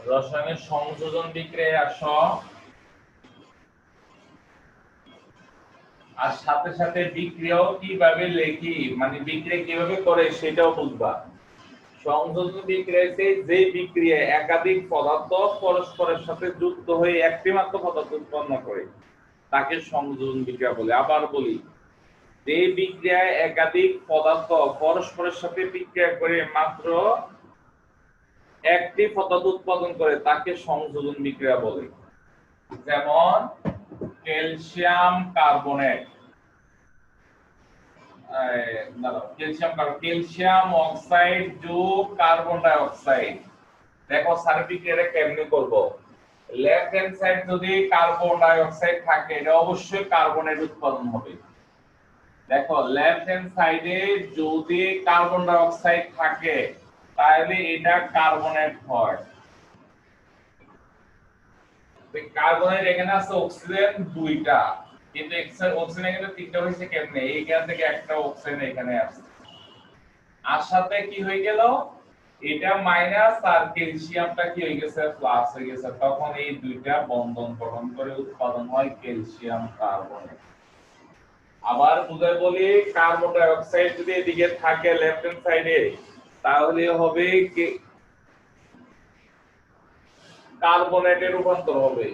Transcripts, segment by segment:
রসায়নের সংযোজন বিক্রিয়ায় আসো, আর সাথে সাথে বিক্রিয়াও কিভাবে লেখি, মানে বিক্রিয়া কিভাবে করে সেটাও বুঝবা। সংযোজন বিক্রিয়াতে যে বিক্রিয়া একাধিক পদার্থ পরস্পরের সাথে যুক্ত হয়ে একটি মাত্র পদার্থ উৎপন্ন করে তাকে সংযোজন বিক্রিয়া বলে। আবার বলি, যে বিক্রিয়ায় একাধিক পদার্থ পরস্পরের সাথে বিক্রিয়া করে মাত্র একটি পদার্থ উৎপাদন করে তাকে সংযোজন বিক্রিয়া বলে। যেমন ক্যালসিয়াম কার্বনেট, ক্যালসিয়াম অক্সাইড যোগ কার্বন ডাই অক্সাইড। দেখো স্যার বিক্রিয়াটা কেমনে করব। লেফট হ্যান্ড সাইড যদি কার্বন ডাই অক্সাইড থাকে এটা অবশ্যই কার্বনের উৎপাদন হবে। দেখো লেফট হ্যান্ড সাইডে যদি কার্বন ডাই অক্সাইড থাকে তাহলে এটা কার্বনেট হয়। কার্বনের এখানে আছে অক্সিজেন দুইটা, কিন্তু অক্সিজেন এখানে তিনটা হয়েছে কেমনে, এইখান থেকে একটা অক্সিজেন এখানে আসছে, আর সাথে কি হয়ে গেল, এটা মাইনাস আর ক্যালসিয়ামটা কি হয়ে গেছে, প্লাস হয়ে গেছে। তখন এই দুইটা বন্ধন গঠন করে উৎপাদন হয় ক্যালসিয়াম কার্বনেট। আবার বুঝাই বলি, কার্বন ডাই অক্সাইড যদি এদিকে থাকে লেফট হ্যান্ড সাইডে তাহলে হবে কার্বনেটে রূপান্তর হবে।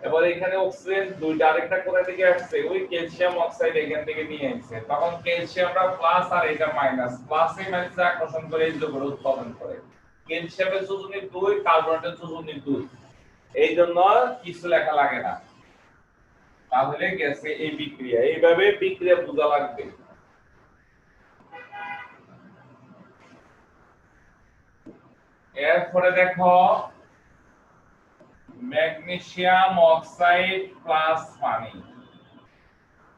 এবার এখানে অক্সিজেন দুইটা, আরেকটা কোথা থেকে আসছে, ওই ক্যালসিয়াম অক্সাইড এখান থেকে নিয়ে আসছে। তখন ক্যালসিয়ামটা প্লাস আর এটা মাইনাস, প্লাসে মাইনাসে আকর্ষণ করে এই যোগের উৎপাদন করে। ক্যালসিয়ামের যোজনী 2, কার্বনেটের যোজনী 2, এই জন্য কিছু লেখা লাগে না। তাহলে গেছে এই বিক্রিয়া, এইভাবে বিক্রিয়া বোঝা লাগবে। এরপরে দেখো ম্যাগনেসিয়াম অক্সাইড প্লাস পানি,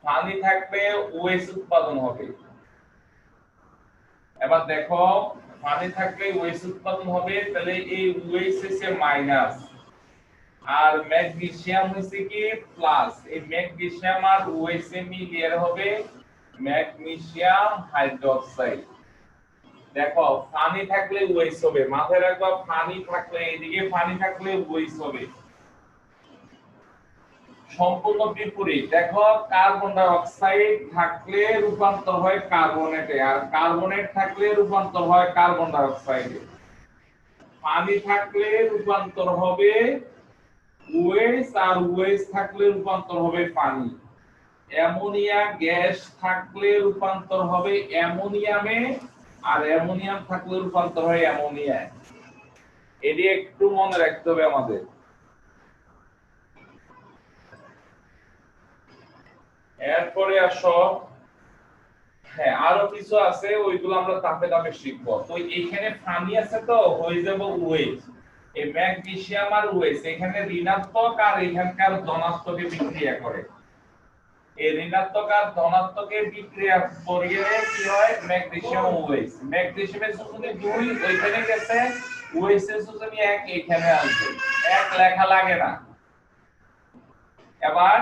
পানি থাকলে ওএইচ উৎপাদন হবে। এবার দেখো পানি থাকলে ওএইচ উৎপাদন হবে, তাহলে এই ওএইচ হচ্ছে মাইনাস আর ম্যাগনেসিয়াম হচ্ছে কি প্লাস। এই ম্যাগনেসিয়াম আর ওএইচ এ মিলিয়ে হবে ম্যাগনেসিয়াম হাইড্রোক্সাইড। দেখো পানি থাকলে ওএইচ হবে, মাথায় রাখবা পানি থাকলে, এইদিকে পানি থাকলে ওএইচ হবে। সম্পূর্ণ বিপরীত, দেখো কার্বন ডাই অক্সাইড থাকলে রূপান্তর হয় কার্বনেটে, আর কার্বনেট থাকলে রূপান্তর হয় কার্বন ডাই অক্সাইডে। পানি থাকলে রূপান্তর হবে ওএইচ, আর ওএইচ থাকলে রূপান্তর হবে পানি। অ্যামোনিয়া গ্যাস থাকলে রূপান্তর হবে অ্যামোনিয়ামে, আর অ্যামোনিয়াম থাকলে রূপান্তর হয় অ্যামোনিয়ায়। এটি একটু মনে রাখতে হবে আমাদের। এরপরে আসো, হ্যাঁ আরো কিছু আছে, ওইগুলো আমরা ধাপে ধাপে শিখবো। তো এইখানে পানি আছে তো হয়ে যাবে ওএইচ, এই ম্যাগনেসিয়াম আর ওএইচ এখানে ঋণাত্মক আর এখানকার ধনাত্মকে বিক্রিয়া করে। এই ঋণাত্মক আর ধনাত্মকে বিক্রিয়া করিয়ে কি হয় ম্যাগনেসিয়াম ওএইচ। ম্যাগনেসিয়ামের যোজনী 2 ওইখানে গেছে, ওএইচ এর যোজনী 1 এখানে আসবে, এক লেখা লাগে না। এবার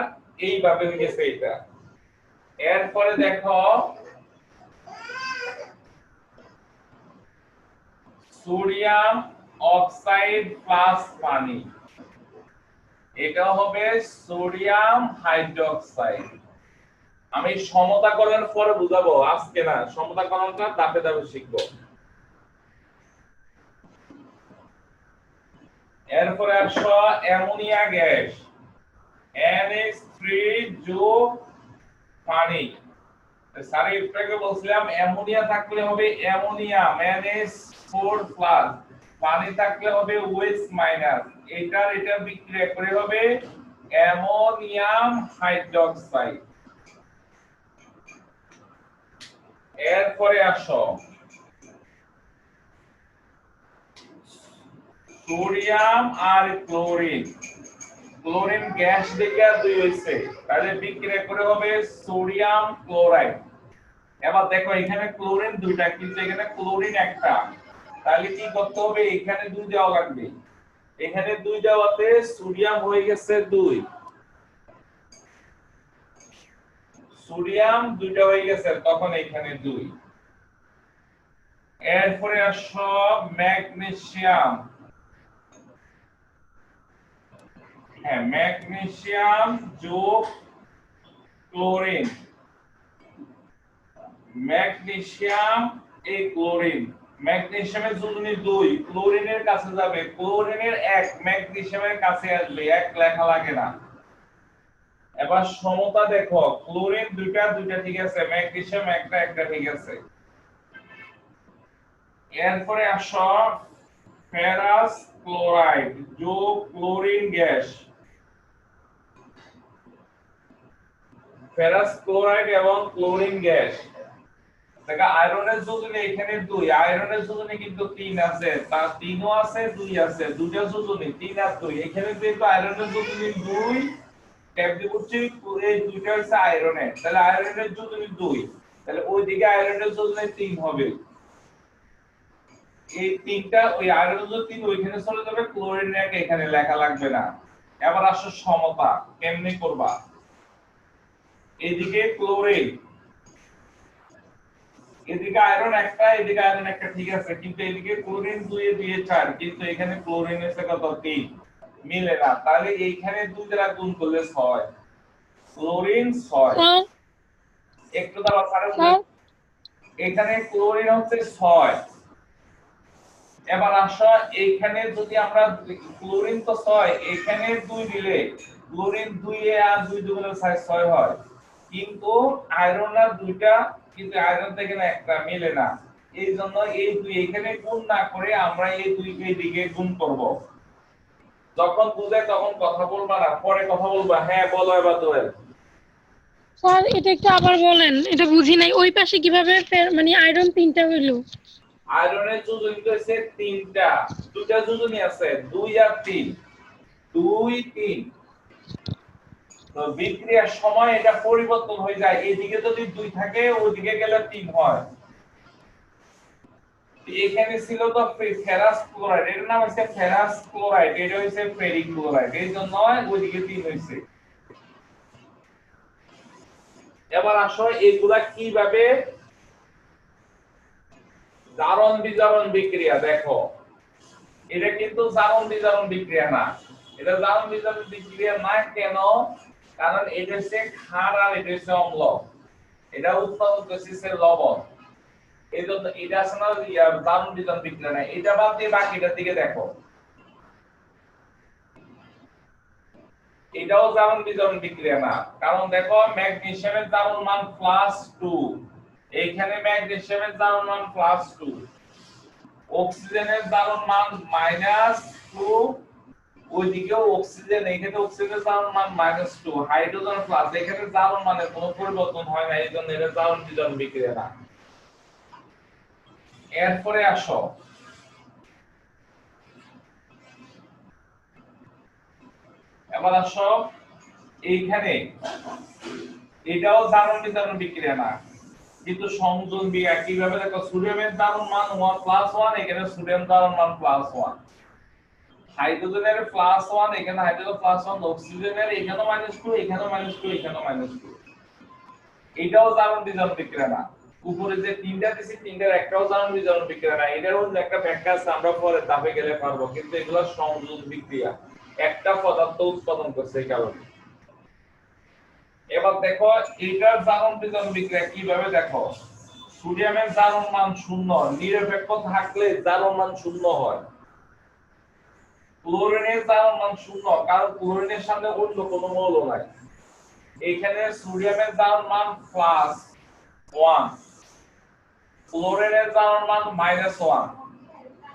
এইভাবে হয়ে গেছে এটা। এরপরে দেখো সোডিয়াম অক্সাইড প্লাস পানি, এটা হবে সোডিয়াম হাইড্রোক্সাইড। আমি সমতাকরণ পরে বুঝাবো, আজকে না, সমতাকরণটা ধাপে ধাপে শিখবো। এরপরে আসো অ্যামোনিয়া গ্যাস, NH3 যোগ পানি। স্যার একটু বলছিলাম অ্যামোনিয়া থাকলে হবে অ্যামোনিয়াম NH4 প্লাস, পানি থাকলে হবে OH মাইনাস, এটা বিক্রিয়া করে হবে অ্যামোনিয়াম হাইড্রোক্সাইড। এরপরে আসো সোডিয়াম আর ক্লোরিন, ক্লোরিন গ্যাস থেকে 2 হইছে, তাহলে বিক্রিয়া করে হবে সোডিয়াম ক্লোরাইড। এবার দেখো এখানে ক্লোরিন দুইটা কিন্তু এখানে ক্লোরিন একটা, তাহলে কি করতে হবে, এখানে 2 দেওয়া লাগবে। এখানে 2 দেওয়াতে সোডিয়াম হয়ে গেছে 2, সোডিয়াম দুইটা হয়ে গেছে, তখন এখানে 2। এরপরে আসো ম্যাগনেসিয়াম। হ্যাঁ, ম্যাগনেসিয়াম যোগ ক্লোরিন। ম্যাগনেসিয়াম এই ক্লোরিন, ম্যাগনেসিয়ামের যোজনী 2, ক্লোরিনের কাছে যাবে, ক্লোরিনের 1, ম্যাগনেসিয়ামের কাছে আসবে, 1 লেখা লাগে না। এবার সমতা দেখো, ক্লোরিন দুইটা দুইটা ঠিক আছে, ম্যাগনেসিয়াম একটা একটা ঠিক আছে। এরপরে আসো ফেরাস ক্লোরাইড যোগ ক্লোরিন গ্যাস। ফেরাস ক্লোরাইড এবং ক্লোরিন গ্যাস। দেখো আয়রনের যোজনী এখানে 2, আয়রনের যোজনী কিন্তু 3 আছে, তার 3ও আছে 2 আছে, দুটো যোজনী 3 আর 2। এখানে যেহেতু আয়রনের যোজনী 2, ট্যাব দিচ্ছি এই দুইটা হচ্ছে আয়রনের, তাহলে আয়রনের যোজনী 2, তাহলে ওইদিকে আয়রনের যোজনী 3 হবে। এই তিনটা ওই আয়রনের যোজনী 3 ওইখানে চলে যাবে, ক্লোরিন এখানে লেখা লাগবে না। এবার আসো সমতা কেমনে করবা। এইদিকে ক্লোরিন, এদিকে আয়রন একটা, এদিকে আয়রন একটা ঠিক আছে, কিন্তু এদিকে ক্লোরিন 2 এ 2 এ 4, কিন্তু এখানে ক্লোরিন এসে কত 3, মিলে না। তাহলে এইখানে 2 দ্বারা গুণ করলে 6, ক্লোরিন 6। একটু দাঁড়াও স্যার, এখানে ক্লোরিন হচ্ছে 6। এবার আসো এইখানে যদি আমরা ক্লোরিন তো 6, এখানে 2 দিলে ক্লোরিন 2 এ আর 2 দুগুণে 6 হয়, কিন্তু আয়রন আর দুইটা, কিন্তু আয়রন থেকে না একটা, মিলে না। এই জন্য এই 2 এখানে গুণ না করে আমরা এই 2 কে দিকে গুণ করব। যখন বুঝে তখন কথা বলবা না, পরে কথা বলবা। হ্যাঁ বলো এবার দোয়েল। স্যার এটা একটু আবার বলেন, এটা বুঝি নাই, ওই পাশে কিভাবে মানে আয়রন 3টা হইলো? আয়রনের যোজনী হচ্ছে 3টা, দুইটা যোজনী আছে 2 আর 3, 2 3। তো বিক্রিয়ার সময় এটা পরিবর্তন হয়ে যায়, এদিকে যদি 2 থাকে ওইদিকে গেলে 3 হয়। এখানে ছিল তো ফেরাস ক্লোরাইড, এর নাম হচ্ছে ফেরাস ক্লোরাইড, এটা হচ্ছে ফেরিক ক্লোরাইড, এই জন্য ওইদিকে 3 হইছে। এবার আসো এগুলা কিভাবে জারণ বিজারণ বিক্রিয়া। দেখো এটা কিন্তু জারণ বিজারণ বিক্রিয়া না, এটা জারণ বিজারণ বিক্রিয়া না কেন? কারণ এটা হচ্ছে ক্ষার আর এটা হচ্ছে অম্ল, এটা উৎপাদন করছে লবণ, এই জন্য এটা আসলে জারণ বিজারণ বিক্রিয়া না। এটা বাদ দিয়ে বাকিটার দিকে দেখো, এটাও জারণ বিজারণ বিক্রিয়া না। কারণ দেখো ম্যাগনেসিয়ামের জারণ মান +2, এইখানে ম্যাগনেসিয়ামের জারণ মান +2, অক্সিজেনের জারণ মান -2, ওইদিকেও অক্সিজেন, এখানে অক্সিজেনের জারণ মান -2, হাইড্রোজেন প্লাস, এখানে জারণ মানে কোনো পরিবর্তন হয় না, এই জন্য এটা জারণ বিজারণ বিক্রিয়া না। এরপরে আসো এবার আসো এইখানে, এটাও জারণ বিজারণ বিক্রিয়া না, কিন্তু সংযোজন বিক্রিয়া। কিভাবে দেখো, সোডিয়ামের জারণ মান 1+1, এখানে সোডিয়াম জারণ মান +1, হাইড্রোজেনের +1, এখানে হাইড্রোজেন +1, অক্সিজেনের এখানেও -2, এখানেও -2, এখানেও -2, এটাও জারণ বিজারণ বিক্রিয়া না। উপরে যে 3টা দিছি, 3টার একটাও জারণ বিজারণ বিক্রিয়া না। এটার অন্য একটা ব্যাখ্যা আছে, আমরা পরে ধাপে গেলে পারবো, কিন্তু এগুলো সংযোজন বিক্রিয়া, একটা পদার্থ উৎপাদন করছে এই কারণে। এবার দেখো এটার জারণ বিজারণ বিক্রিয়া কিভাবে। দেখো সোডিয়ামের জারণ মান 0, নিরপেক্ষ থাকলে জারণ মান 0 হয়। ক্লোরিনের জারণ মান 0, কারণ ক্লোরিনের সামনে অন্য কোনো মৌল নাই। এখানে সোডিয়ামের জারণ মান +1, ক্লোরিনের জারণ মান -1।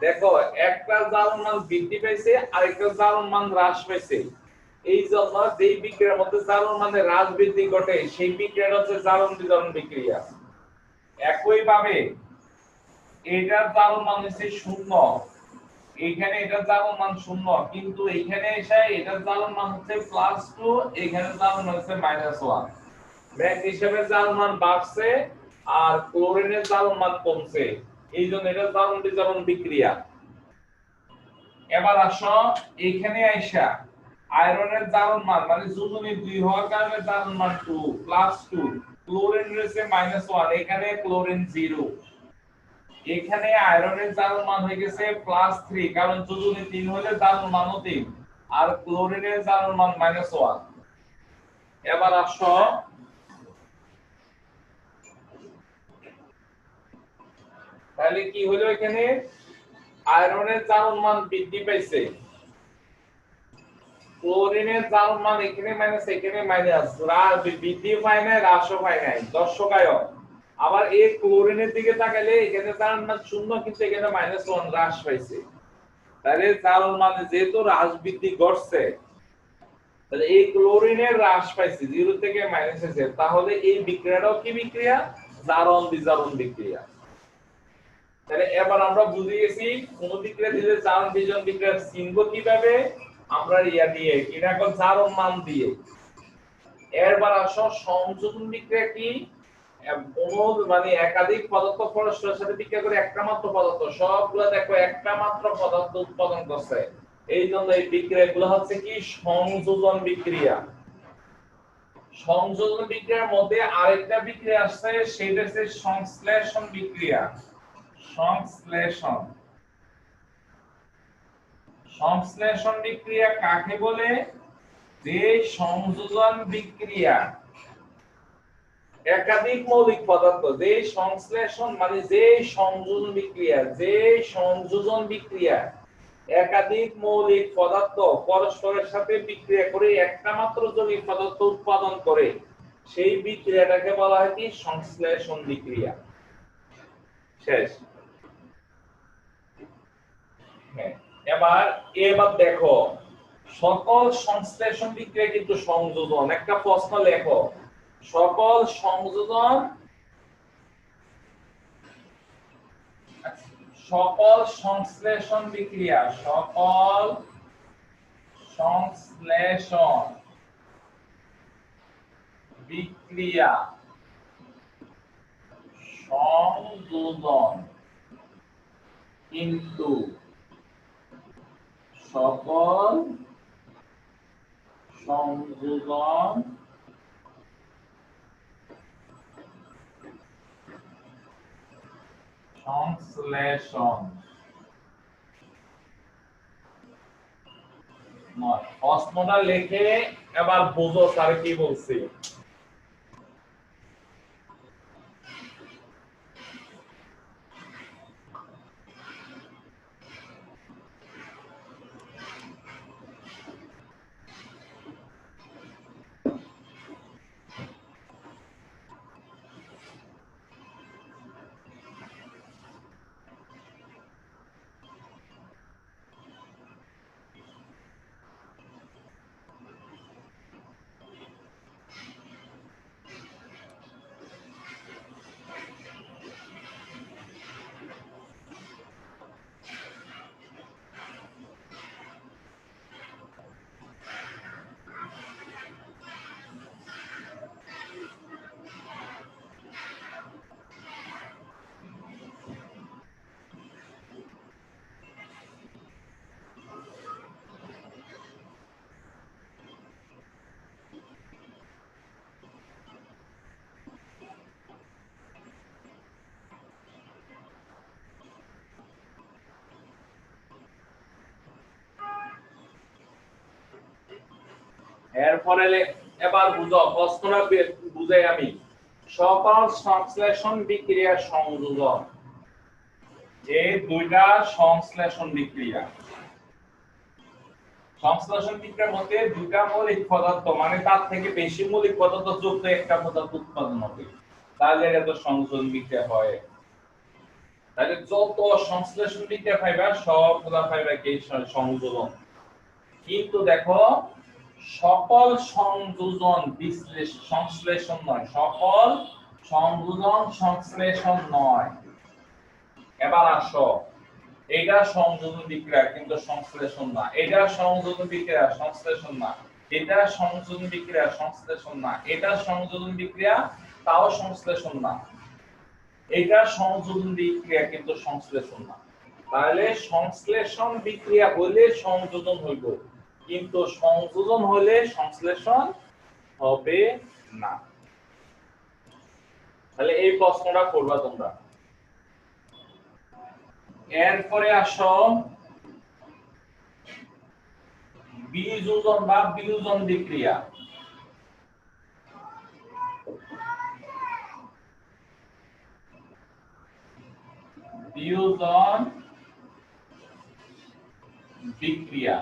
দেখো একটা জারণ মান বৃদ্ধি পেয়েছে, আরেকটা জারণ মান হ্রাস পেয়েছে। এই জন্য যেই বিক্রিয়ার মধ্যে জারণ মানে হ্রাস বৃদ্ধি ঘটে, সেই বিক্রিয়াটা হচ্ছে জারণ বিজারণ বিক্রিয়া। একই ভাবে এটার জারণ মান হচ্ছে 0, এখানে এটার জারণ মান 0, কিন্তু এখানে এসে এটার জারণ মান হচ্ছে +2, এখানে জারণ মান হচ্ছে -1। ম্যাগনেসিয়ামের জারণ মান বাড়ছে আর ক্লোরিনের জারণ মান কমছে, এই জন্য এটা জারণ বিজারণ বিক্রিয়া। এবার আসো এখানে আইসা আয়রনের জারণ মান মানে যোজনী 2 হওয়ার কারণে জারণ মান 2+2, ক্লোরিন রয়েছে -1, এখানে ক্লোরিন 0। এখানে আয়রনের জারণ মান হয়ে গেছে +3, কারণ যোজনী 3 হলে জারণ মানও 3, আর ক্লোরিনের জারণ মান -1। এবার আসো তাহলে কি হলো, এখানে আয়রনের জারণ মান বৃদ্ধি পাইছে, ক্লোরিনের জারণ মান এখানে মাইনাস এখানে মাইনাস, বৃদ্ধি পায় না হ্রাসও পায় নাই, দর্শকায়ন। আবার এই ক্লোরিনের দিকে তাকালে এখানে জারণ মান 0 কিন্তু এখানে -1 হ্রাস পাইছে। তাহলে জারণ মানে যেহেতু হ্রাস বৃদ্ধি ঘটছে, তাহলে এই ক্লোরিনের হ্রাস পাইছে 0 থেকে মাইনাস হয়েছে, তাহলে এই বিক্রিয়াটাও কি বিক্রিয়া? জারণ বিজারণ বিক্রিয়া। তাহলে এবার আমরা বুঝে গেছি কোন বিক্রিয়া দিলে জারণ বিজারণ বিক্রিয়া চিনব কিভাবে, আমরা ইয়া দিয়ে কি না কোন জারণ মান দিয়ে। এরপর আসো সংযোজন বিক্রিয়া কি, মানে একাধিক পদার্থ পরস্পরের সাথে বিক্রিয়া করে একটা মাত্র পদার্থ, সবগুলো দেখো একটা মাত্র পদার্থ উৎপাদন করছে, এই জন্য এই বিক্রিয়াগুলো হচ্ছে কি সংযোজন বিক্রিয়া। সংযোজন বিক্রিয়ার মধ্যে আরেকটা বিক্রিয়া আসছে, সেটা হচ্ছে সংশ্লেষণ বিক্রিয়া। সংশ্লেষণ সংশ্লেষণ বিক্রিয়া কাকে বলে? যে সংযোজন বিক্রিয়া একাধিক মৌলিক পদার্থ, যে সংশ্লেষণ মানে যে সংযোজন বিক্রিয়া, যে সংযোজন বিক্রিয়া একাধিক মৌলিক পদার্থ পরস্পরের সাথে বিক্রিয়া করে একটা মাত্র যৌগিক পদার্থ উৎপাদন করে, সেই বিক্রিয়াটাকে বলা হয় কি সংশ্লেষণ বিক্রিয়া। শেষ। এবার দেখো সকল সংশ্লেষণ বিক্রিয়া কিন্তু সংযোজন। একটা প্রশ্ন লেখো, সকল সংযোজন সকল সংশ্লেষণ বিক্রিয়া, সকল সংশ্লেষণ বিক্রিয়া সংযোজন কিন্তু সকল সংযোজন সংশ্লেষণ নয়। প্রশ্নটা লিখে এবার বুঝো স্যার কি বলছি। এরপরে এবার বুঝো, প্রশ্নটা বুঝাই আমি। সকল সংশ্লেষণ বিক্রিয়া সংযোজন, যে দুইটা সংশ্লেষণ বিক্রিয়া, সংশ্লেষণ বিক্রিয়ার মধ্যে দুইটা মৌলিক পদার্থ মানে তার থেকে বেশি মৌলিক পদার্থ যুক্ত একটা পদার্থ উৎপাদন হবে, তাহলে এটা তো সংযোজন বিক্রিয়া হয়। তাহলে যত সংশ্লেষণ বিক্রিয়া পাইবা সবগুলা পাইবা কি সংযোজন। কিন্তু দেখো সকল সংযোজন সংশ্লেষণ নয়, সকল সংযোজন সংশ্লেষণ নয়। এবার আসো, এটা সংযোজন বিক্রিয়া কিন্তু সংশ্লেষণ না, এটা সংযোজন বিক্রিয়া সংশ্লেষণ না, এটা সংযোজন বিক্রিয়া সংশ্লেষণ না, এটা সংযোজন বিক্রিয়া তাও সংশ্লেষণ না, এটা সংযোজন বিক্রিয়া কিন্তু সংশ্লেষণ না। তাহলে সংশ্লেষণ বিক্রিয়া হলে সংযোজন হইব, কিন্তু সংযোজন হলে সংশ্লেষণ হবে না। তাহলে এই প্রশ্নটা করবা তোমরা। এরপরে আসো বিয়োজন বা বিয়োজন বিক্রিয়া। বিয়োজন বিক্রিয়া।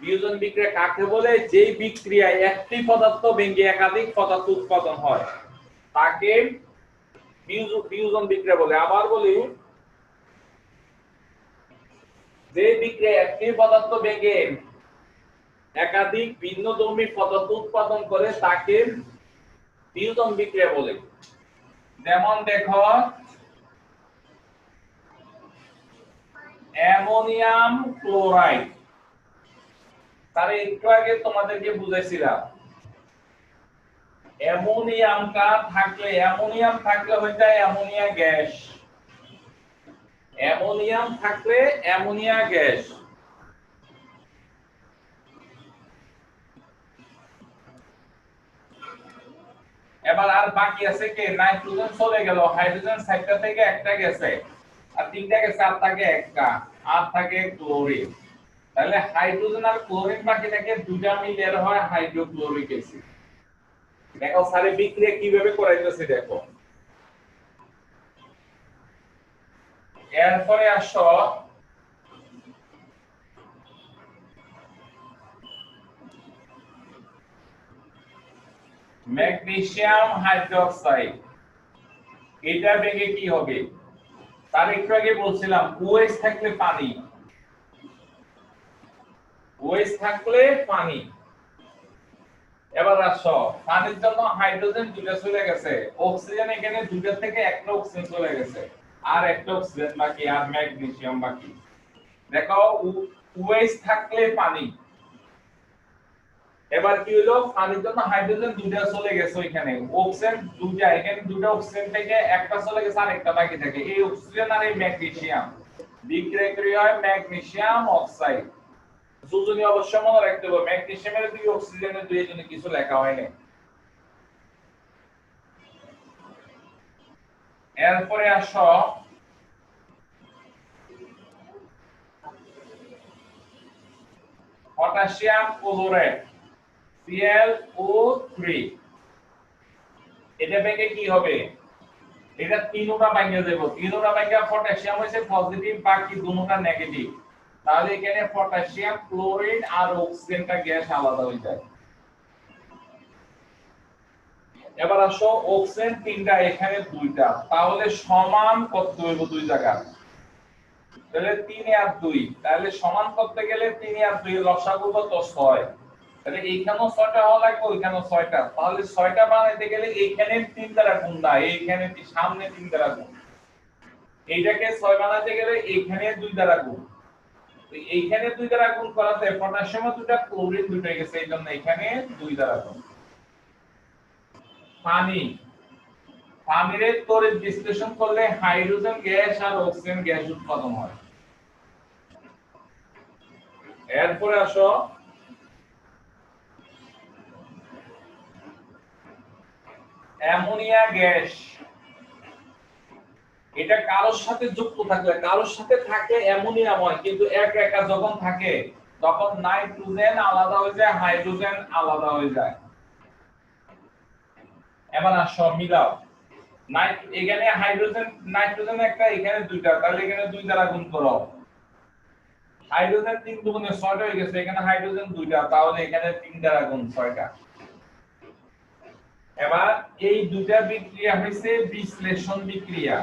বিয়োজন বিক্রিয়া কাকে বলে? যেই বিক্রিয়ায় একটি পদার্থ ভেঙে একাধিক পদার্থ উৎপাদন হয় তাকে বিয়োজন বিক্রিয়া বলে। আবার বলি, যে বিক্রিয়ায় একটি পদার্থ ভেঙে একাধিক ভিন্নধর্মী পদার্থ উৎপাদন করে তাকে বিয়োজন বিক্রিয়া বলে। যেমন দেখো, অ্যামোনিয়াম ক্লোরাইড, তার একটু আগে তোমাদেরকে বুঝাইছিলাম অ্যামোনিয়াম থাকলে হয়ে যায় অ্যামোনিয়া গ্যাস। অ্যামোনিয়াম থাকলে অ্যামোনিয়া গ্যাস। এবার আর বাকি আছে কে? নাইট্রোজেন চলে গেল, হাইড্রোজেন সাইডটা থেকে একটা গেছে, আর তিনটা গেছে, আর থাকে একটা, আর থাকে ক্লোরিন। তাহলে হাইড্রোজেন আর ক্লোরিন বাকি থাকে, দুটা মিলে হয় হাইড্রোক্লোরিক অ্যাসিড। দেখো সারে বিক্রিয়া কিভাবে করাইতেছে দেখো। এরপরে আসো ম্যাগনেসিয়াম হাইড্রোক্সাইড। এটা ভেঙে কি হবে? তার একটু আগে বলছিলাম OH থাকলে পানি, OH থাকলে পানি। এবার আসো, পানির জন্য হাইড্রোজেন দুটো চলে গেছে, অক্সিজেন এখানে দুটো থেকে একটা অক্সিজেন চলে গেছে, আর একটা অক্সিজেন বাকি, আর ম্যাগনেসিয়াম বাকি। দেখো OH থাকলে পানি। এবার কি হলো? পানির জন্য হাইড্রোজেন দুটো চলে গেছে, ওইখানে অক্সিজেন দুটো, এখানে দুটো অক্সিজেন থেকে একটা চলে গেছে, আর একটা বাকি থাকে। এই অক্সিজেন আর এই ম্যাগনেসিয়াম বিক্রিয়া হয় ম্যাগনেসিয়াম অক্সাইড। যোজনী অবশ্য মনে রাখতে হবে, ম্যাগনেসিয়ামের দুই অক্সিজেনের দুই জন্য কিছু লেখা হয়নি। এরপরে আসো পটাশিয়াম ক্লোরাইড ClO3। এটা ভেঙে কি হবে? এটা তিনটা ভেঙে দেব, তিনটা ভেঙে পটাশিয়াম হইছে পজিটিভ, বাকি দুটোটা নেগেটিভ। তাহলে এখানে পটাশিয়াম ক্লোরিন আর অক্সিজেনটা গ্যাস আলাদা হয়ে যায়। এবার আসো অক্সিজেন তিনটা, এখানে দুইটা, তাহলে সমান করতে হইব দুই জায়গা। তাহলে 3 আর 2, তাহলে সমান করতে গেলে 3 আর 2 এর লসাগু কত? 6। তাহলে এইখানেও 6টা হওয়া লাগবে, ওইখানেও 6টা। তাহলে 6টা বানাইতে গেলে এইখানে 3 দ্বারা গুণ না, এইখানে সামনে 3 দ্বারা গুণ। এইটাকে 6 বানাইতে গেলে এইখানে 2 দ্বারা গুণ। তো এইখানে 2 দ্বারা গুণ করাতে পটাশিয়াম দুটো, ক্লোরিন দুটো গেছে, এইজন্য এখানে 2 দ্বারা গুণ। পানি, পানির তড়িৎ বিশ্লেষণ করলে হাইড্রোজেন গ্যাস আর অক্সিজেন গ্যাস উৎপাদন হয়। এরপরে আসো অ্যামোনিয়া গ্যাস। এটা কারোর সাথে যুক্ত থাকলে, কারোর সাথে থাকে অ্যামোনিয়াম হয়, কিন্তু এক একা যখন থাকে তখন নাইট্রোজেন আলাদা হয়ে যায়, হাইড্রোজেন আলাদা হয়ে যায়। এবার আসো মিলাও, এখানে হাইড্রোজেন নাইট্রোজেন একটা, এখানে দুইটা, তাহলে এখানে 2 দ্বারা গুণ করো। হাইড্রোজেন 3 দুগুণে 6টা হয়ে গেছে, এখানে হাইড্রোজেন দুইটা, তাহলে এখানে 3 দ্বারা গুণ 6টা। এবার এই দুইটা বিক্রিয়া হইছে বিশ্লেষণ বিক্রিয়া।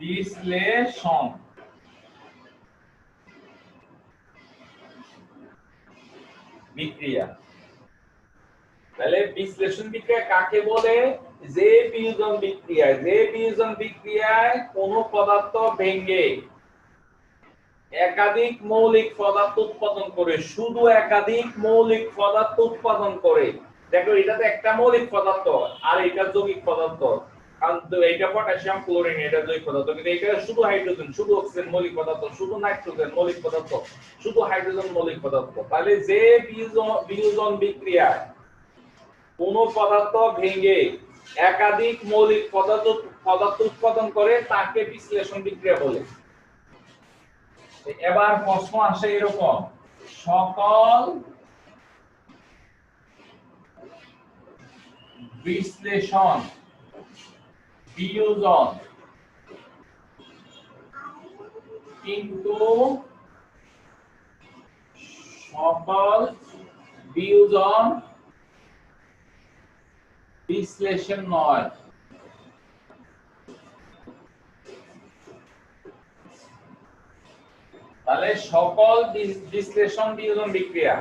বিশ্লেষণ বিক্রিয়া। তাহলে বিশ্লেষণ বিক্রিয়া কাকে বলে? যে বিয়োজন বিক্রিয়ায় কোন পদার্থ ভেঙে একাধিক মৌলিক পদার্থ উৎপাদন করে, শুধু একাধিক মৌলিক পদার্থ উৎপাদন করে। দেখো এটাতে একটা মৌলিক পদার্থ, আর এটা যৌগিক পদার্থ, কারণ এটা পটাশিয়াম ক্লোরিন, এটা যৌগিক পদার্থ, কিন্তু এটা শুধু হাইড্রোজেন, শুধু অক্সিজেন মৌলিক পদার্থ, শুধু নাইট্রোজেন মৌলিক পদার্থ, শুধু হাইড্রোজেন মৌলিক পদার্থ। তাহলে যে বিয়োজন বিক্রিয়ায় কোন পদার্থ ভেঙে একাধিক মৌলিক পদার্থ পদার্থ উৎপাদন করে তাকে বিশ্লেষণ বিক্রিয়া বলে। এবার প্রশ্ন আসে এরকম, সকল বিশ্লেষণ বিয়োজন কিন্তু সকল বিয়োজন বিশ্লেষণ নয়। তাহলে সকল বিশ্লেষণ বিয়োজন বিক্রিয়া,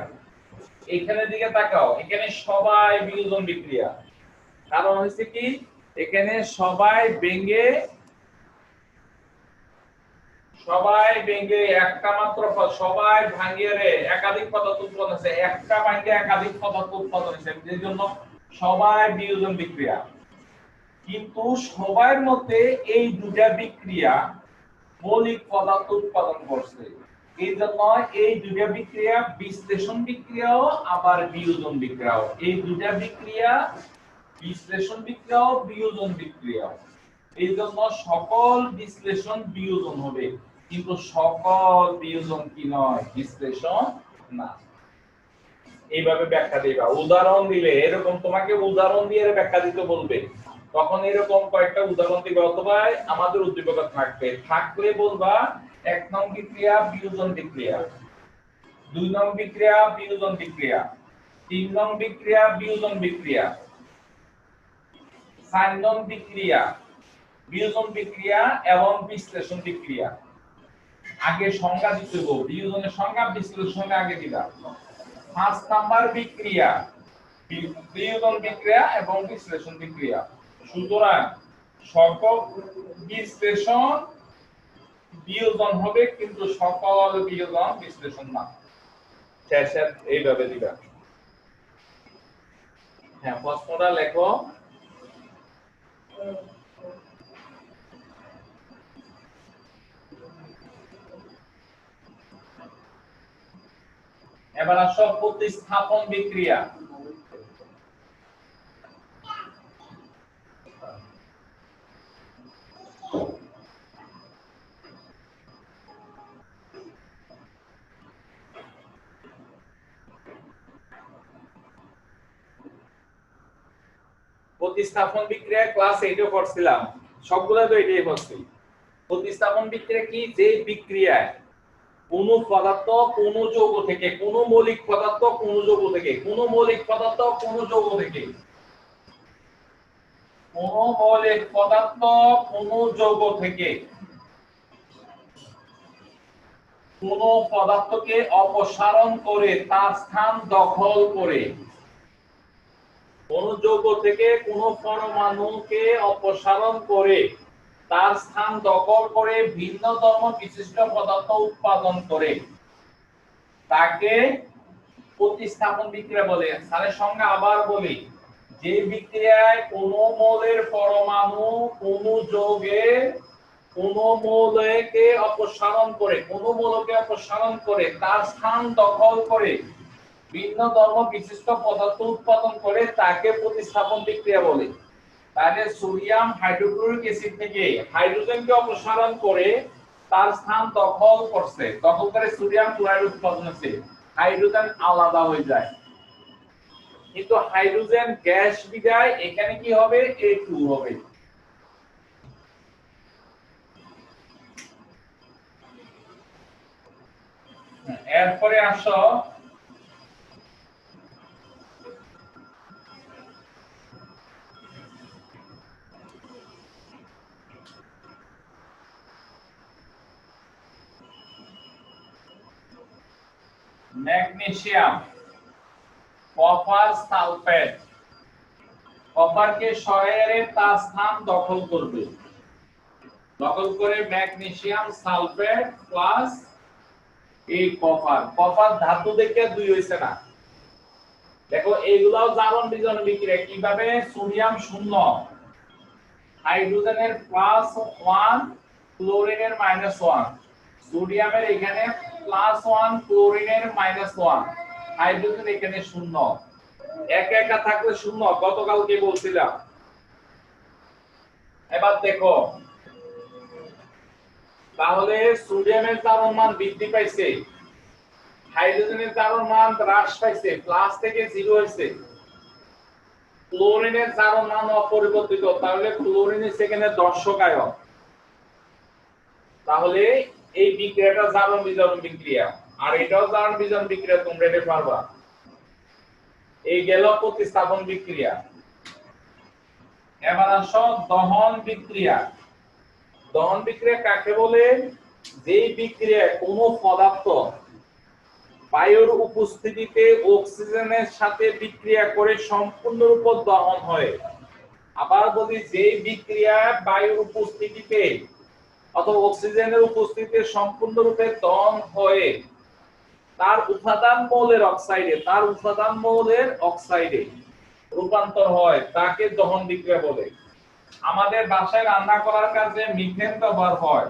এখানে দিকে তাকাও, এখানে সবাই বিয়োজন বিক্রিয়া। কারণ হচ্ছে কি, এখানে সবাই ভেঙে একটা মাত্র সবাই ভাঙিয়ে একাধিক পদার্থ উৎপাদন হচ্ছে, একটা ভাঙে একাধিক পদার্থ উৎপাদন হচ্ছে, এর জন্য সবাই বিয়োজন বিক্রিয়া। কিন্তু সবার মধ্যে এই দুটা বিক্রিয়া মৌলিক পদার্থ উৎপাদন করছে, এই জন্য এই দুটা বিক্রিয়া বিশ্লেষণ বিক্রিয়াও আবার বিয়োজন বিক্রিয়াও। এই দুটা বিক্রিয়া বিশ্লেষণ বিক্রিয়াও বিয়োজন বিক্রিয়াও। এই জন্য সকল বিশ্লেষণ বিয়োজন হবে, কিন্তু সকল বিয়োজন কি নয়, বিশ্লেষণ না। এইভাবে ব্যাখ্যা দিবা। উদাহরণ দিলে এরকম তোমাকে উদাহরণ দিয়ে ব্যাখ্যা দিতে বলবে, তখন এরকম কয়েকটা উদাহরণ দিবে, অথবা আমাদের উদ্দীপক থাকলে বলবা 1 নং বিক্রিয়া বিয়োজন বিক্রিয়া, 2 নং বিক্রিয়া বিয়োজন বিক্রিয়া, 3 নং বিক্রিয়া বিয়োজন বিক্রিয়া, 4 নং বিক্রিয়া বিয়োজন বিক্রিয়া এবং বিশ্লেষণ বিক্রিয়া। আগে সংজ্ঞা দিতে হবে, বিয়োজনের সংজ্ঞা বিশ্লেষণে আগে দিবা। 5 নাম্বার বিক্রিয়া বিয়োজন বিক্রিয়া এবং বিশ্লেষণ বিক্রিয়া। সুতরাং সকল বিশ্লেষণ বিয়োজন হবে, কিন্তু সকল বিয়োজন বিশ্লেষণ না। শেষে এইভাবে দিবা। হ্যাঁ, প্রশ্নটা লেখো। এবার আসো প্রতিস্থাপন বিক্রিয়া। প্রতিস্থাপন বিক্রিয়া ক্লাস 8 এ পড়ছিলাম, সবগুলা তো এটাই পড়ছি। প্রতিস্থাপন বিক্রিয়া কি, যে বিক্রিয়ায় কোন পদার্থ কোন যৌগ থেকে, কোন মৌলিক পদার্থ কোন যৌগ থেকে, কোন মৌলিক পদার্থ কোন যৌগ থেকে, কোন মৌলিক পদার্থ কোন যৌগ থেকে কোন পদার্থকে অপসারণ করে তার স্থান দখল করে, কোন যৌগ থেকে কোন পরমাণুকে অপসারণ করে তার স্থান দখল করে ভিন্ন ধর্ম বিশিষ্ট পদার্থ উৎপাদন করে, তাকে প্রতিস্থাপন বিক্রিয়া বলে। স্যারের সঙ্গে আবার বলি, যে বিক্রিয়ায় কোন মৌলের পরমাণু কোন যৌগের কোন মৌলকে অপসারণ করে, কোন মৌলকে অপসারণ করে তার স্থান দখল করে ভিন্ন ধর্ম বিশিষ্ট পদার্থ উৎপাদন করে, তাকে প্রতিস্থাপন বিক্রিয়া বলে। তাহলে সোডিয়াম হাইড্রোক্লোরিক অ্যাসিড থেকে হাইড্রোজেনকে অপসারণ করে তার স্থান দখল করছে, দখল করে সোডিয়াম ক্লোরাইড উৎপাদন হচ্ছে, হাইড্রোজেন আলাদা হয়ে যায়। কিন্তু হাইড্রোজেন গ্যাস বিদায় এখানে কি হবে, A2 হবে। এরপরে আসো ম্যাগনেসিয়াম কপার সালফেট, কপারকে সরাইয়ে তার স্থান দখল করবে, দখল করে ম্যাগনেসিয়াম সালফেট প্লাস এই কপার। কপার ধাতু দেখে 2 হইছে না, দেখো এইগুলাও জারণ বিজন বিক্রিয়া। কিভাবে, সোডিয়াম 0, হাইড্রোজেনের +1, ক্লোরিনের -1, সোডিয়ামের এখানে +1, ক্লোরিনের -1, হাইড্রোজেন এখানে 0। একা একা থাকলে 0, গতকালকে বলছিলাম। এবার দেখো, তাহলে সোডিয়ামের জারণ মান বৃদ্ধি পাইছে, হাইড্রোজেনের জারণ মান হ্রাস পাইছে, প্লাস থেকে 0 হয়েছে। ক্লোরিনের জারণ মান অপরিবর্তিত, তাহলে ক্লোরিন সেখানে দর্শক আয়ন। তাহলে এই বিক্রিয়াটা জারণ বিজারণ বিক্রিয়া, আর এটাও জারণ বিজারণ বিক্রিয়া, তোমরা এটা পারবা। এই গেল প্রতিস্থাপন বিক্রিয়া। এবার আসো দহন বিক্রিয়া। দহন বিক্রিয়া কাকে বলে? যেই বিক্রিয়ায় কোনো পদার্থ বায়ুর উপস্থিতিতে অক্সিজেনের সাথে বিক্রিয়া করে সম্পূর্ণরূপে দহন হয়। আবার বলি, যেই বিক্রিয়া বায়ুর উপস্থিতিতে অথবা অক্সিজেনের উপস্থিতিতে সম্পূর্ণরূপে দহন হয়, তার উপাদান মৌলের অক্সাইডে রূপান্তর হয়, তাকে দহন বিক্রিয়া বলে। আমাদের বাসায় রান্না করার কাজে মিথেন ব্যবহার হয়।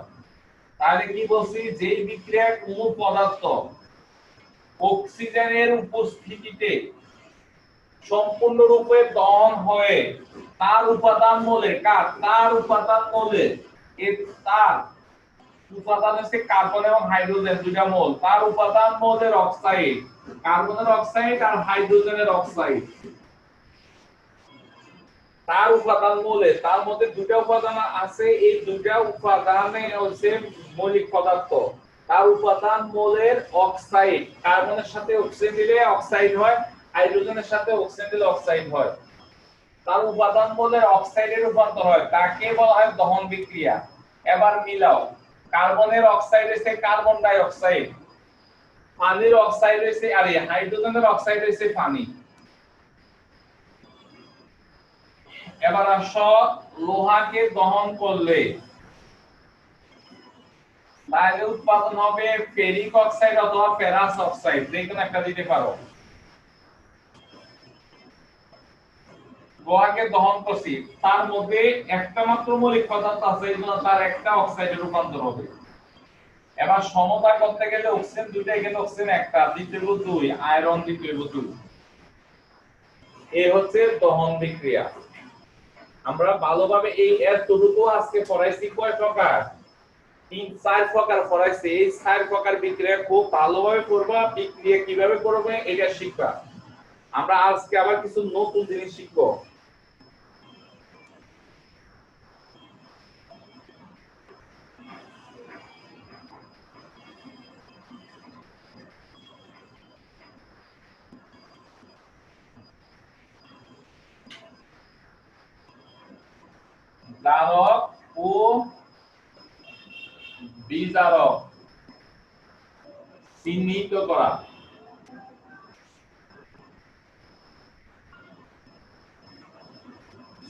তাহলে কি বলছি? যেই বিক্রিয়ায় কোনো পদার্থ অক্সিজেনের উপস্থিতিতে সম্পূর্ণরূপে দহন হয়ে তার উপাদান মৌলের তার উপাদান হচ্ছে কার্বন এবং হাইড্রোজেন, দুইটা মৌল। তার উপাদান মৌলের অক্সাইড, কার্বনের অক্সাইড আর হাইড্রোজেনের অক্সাইড, তার উপাদান মৌলে, তার মধ্যে দুইটা উপাদান আছে। এই দুইটা উপাদানে হচ্ছে মৌলিক পদার্থ। তার উপাদান মৌলের অক্সাইড, কার্বনের সাথে অক্সিজেন দিলে অক্সাইড হয়, হাইড্রোজেনের সাথে অক্সিজেন দিলে অক্সাইড হয়। তার উপাদান মৌলের অক্সাইডে রূপান্তর হয়, তাকে বলা হয় দহন বিক্রিয়া। এবার মিলাও, কার্বনের অক্সাইড হচ্ছে কার্বন ডাই অক্সাইড, পানির অক্সাইড হচ্ছে আর হাইড্রোজেনের অক্সাইড হচ্ছে পানি। এবার আসো, লোহাকে দহন করলে তাহলে উৎপাদন হবে ফেরিক অক্সাইড অথবা ফেরাস অক্সাইড, যে কোনো একটা দিতে পারো। লোহাকে দহন করছি, তার মধ্যে একটা মাত্র মৌলিক পদার্থ আছে, এই জন্য তার একটা অক্সাইডে রূপান্তর হবে। এবার সমতা করতে গেলে অক্সিজেন দুইটা, এখানে অক্সিজেন একটা, দিতে হইব 2, আয়রন দিতে হইব 2। এই হচ্ছে দহন বিক্রিয়া। আমরা ভালোভাবে এই এতটুকু আজকে পড়াইছি কয় প্রকার? 3-4 প্রকার পড়াইছি। এই 4 প্রকার বিক্রিয়া খুব ভালোভাবে করবা, বিক্রিয়া কিভাবে করবে এটা শিখবা। আমরা আজকে আবার কিছু নতুন জিনিস শিখবো। জারক ও বিজারক চিহ্নিত করা।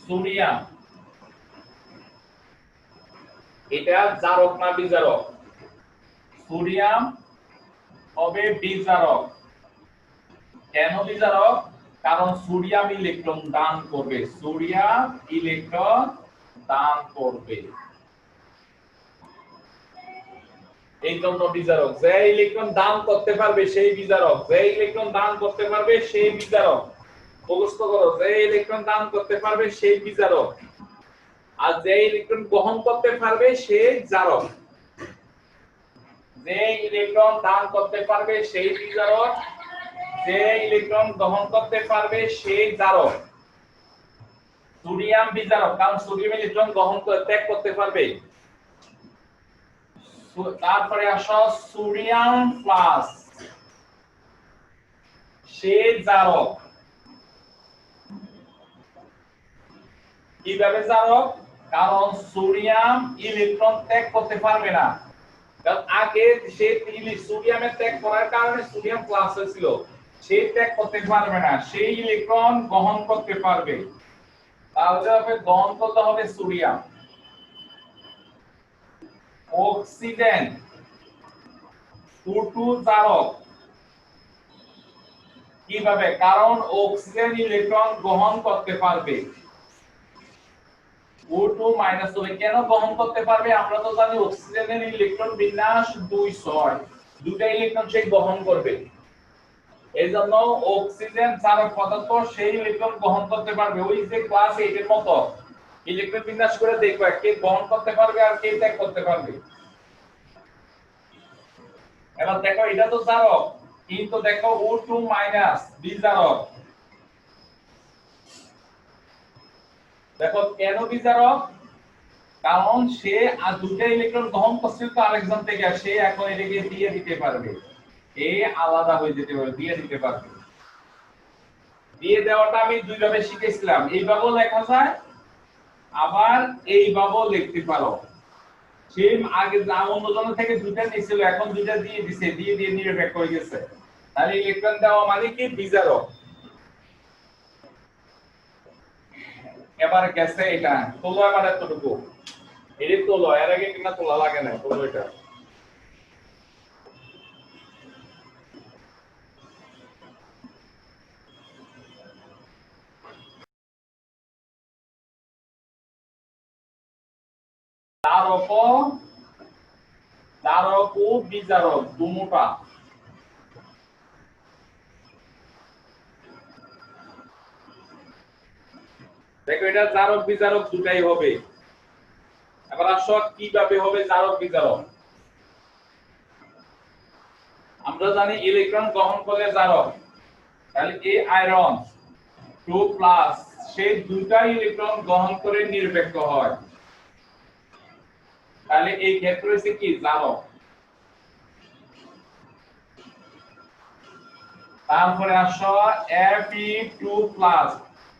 সোডিয়াম এটা জারক না বিজারক? সোডিয়াম হবে বিজারক। কেন বিজারক? কারণ সোডিয়াম ইলেকট্রন দান করবে, সোডিয়াম ইলেকট্রন দান করবে, এই জন্য বিজারক। যে ইলেকট্রন দান করতে পারবে সেই বিজারক, যে ইলেকট্রন দান করতে পারবে সেই বিজারক। মুখস্থ করো, যে ইলেকট্রন দান করতে পারবে সেই বিজারক, আর যে ইলেকট্রন গ্রহণ করতে পারবে সেই জারক। যে ইলেকট্রন দান করতে পারবে সেই বিজারক, যে ইলেকট্রন গ্রহণ করতে পারবে সেই জারক। সোডিয়াম বিজারক, কারণ সোডিয়াম ইলেকট্রন গ্রহণ করে ত্যাগ করতে পারবে। তারপরে আসো সোডিয়াম প্লাস, সে জারক। কিভাবে জারক? কারণ সোডিয়াম ইলেকট্রন ত্যাগ করতে পারবে না, কারণ আগে সে সোডিয়ামের ত্যাগ করার কারণে সোডিয়াম প্লাস হয়েছিল, সে ত্যাগ করতে পারবে না, সেই ইলেকট্রন গ্রহণ করতে পারবে। তাহলে হবে গ্রহণ করতে হবে সোডিয়াম। Oxygen O2 জারক। কিভাবে? কারণ অক্সিজেন ইলেকট্রন গ্রহণ করতে পারবে, O2 মাইনাস হবে। কেন গ্রহণ করতে পারবে? আমরা তো জানি অক্সিজেনের ইলেকট্রন বিন্যাস 2-6, দুটো ইলেকট্রন সে গ্রহণ করবে। এইজন্য অক্সিজেন জারক পদার্থ সেই ইলেকট্রন গ্রহণ করতে পারবে। ওই যে ক্লাস 8 এর মতো ইলেকট্রন বিন্যাস করে দেখবা কে বহন করতে পারবে আর কে ত্যাগ করতে পারবে। এবার দেখো এটা তো জারক, কিন্তু দেখো O2 মাইনাস বিজারক। দেখো কেন বিজারক? কারণ সে আর দুটো ইলেকট্রন গ্রহণ করছিল তো আরেকজন থেকে, আর সে এখন এটাকে দিয়ে দিতে পারবে, এ আলাদা হয়ে যেতে পারবে, দিয়ে দিতে পারবে। দিয়ে দেওয়াটা আমি দুইভাবে শিখেছিলাম, এইভাবেও লেখা যায় আবার এইভাবেও লিখতে পারো। সেম আগে যা অন্যজন থেকে দুইটা নিছিল, এখন দুইটা দিয়ে দিছে, দিয়ে দিয়ে নিরপেক্ষ হয়ে গেছে। তাহলে ইলেকট্রন দেওয়া মানে কি বিজারক। এবার গেছে এটা তোলো, এবার এতটুকু এর তোলো, এর আগে কিনা তোলা লাগে না, তোলো এটা। জারক ও বিজারক দুটোটা। দেখো এটা জারক বিজারক দুটাই হবে। এবার আসো কিভাবে হবে জারক বিজারক। আমরা জানি ইলেকট্রন গ্রহণ করলে জারক, তাহলে এই আয়রন 2 প্লাস সে দুটা ইলেকট্রন গ্রহণ করে নিরপেক্ষ হয়, তাহলে এই ক্ষেত্রে হচ্ছে কি জারক। তারপরে আসো Fe2 প্লাস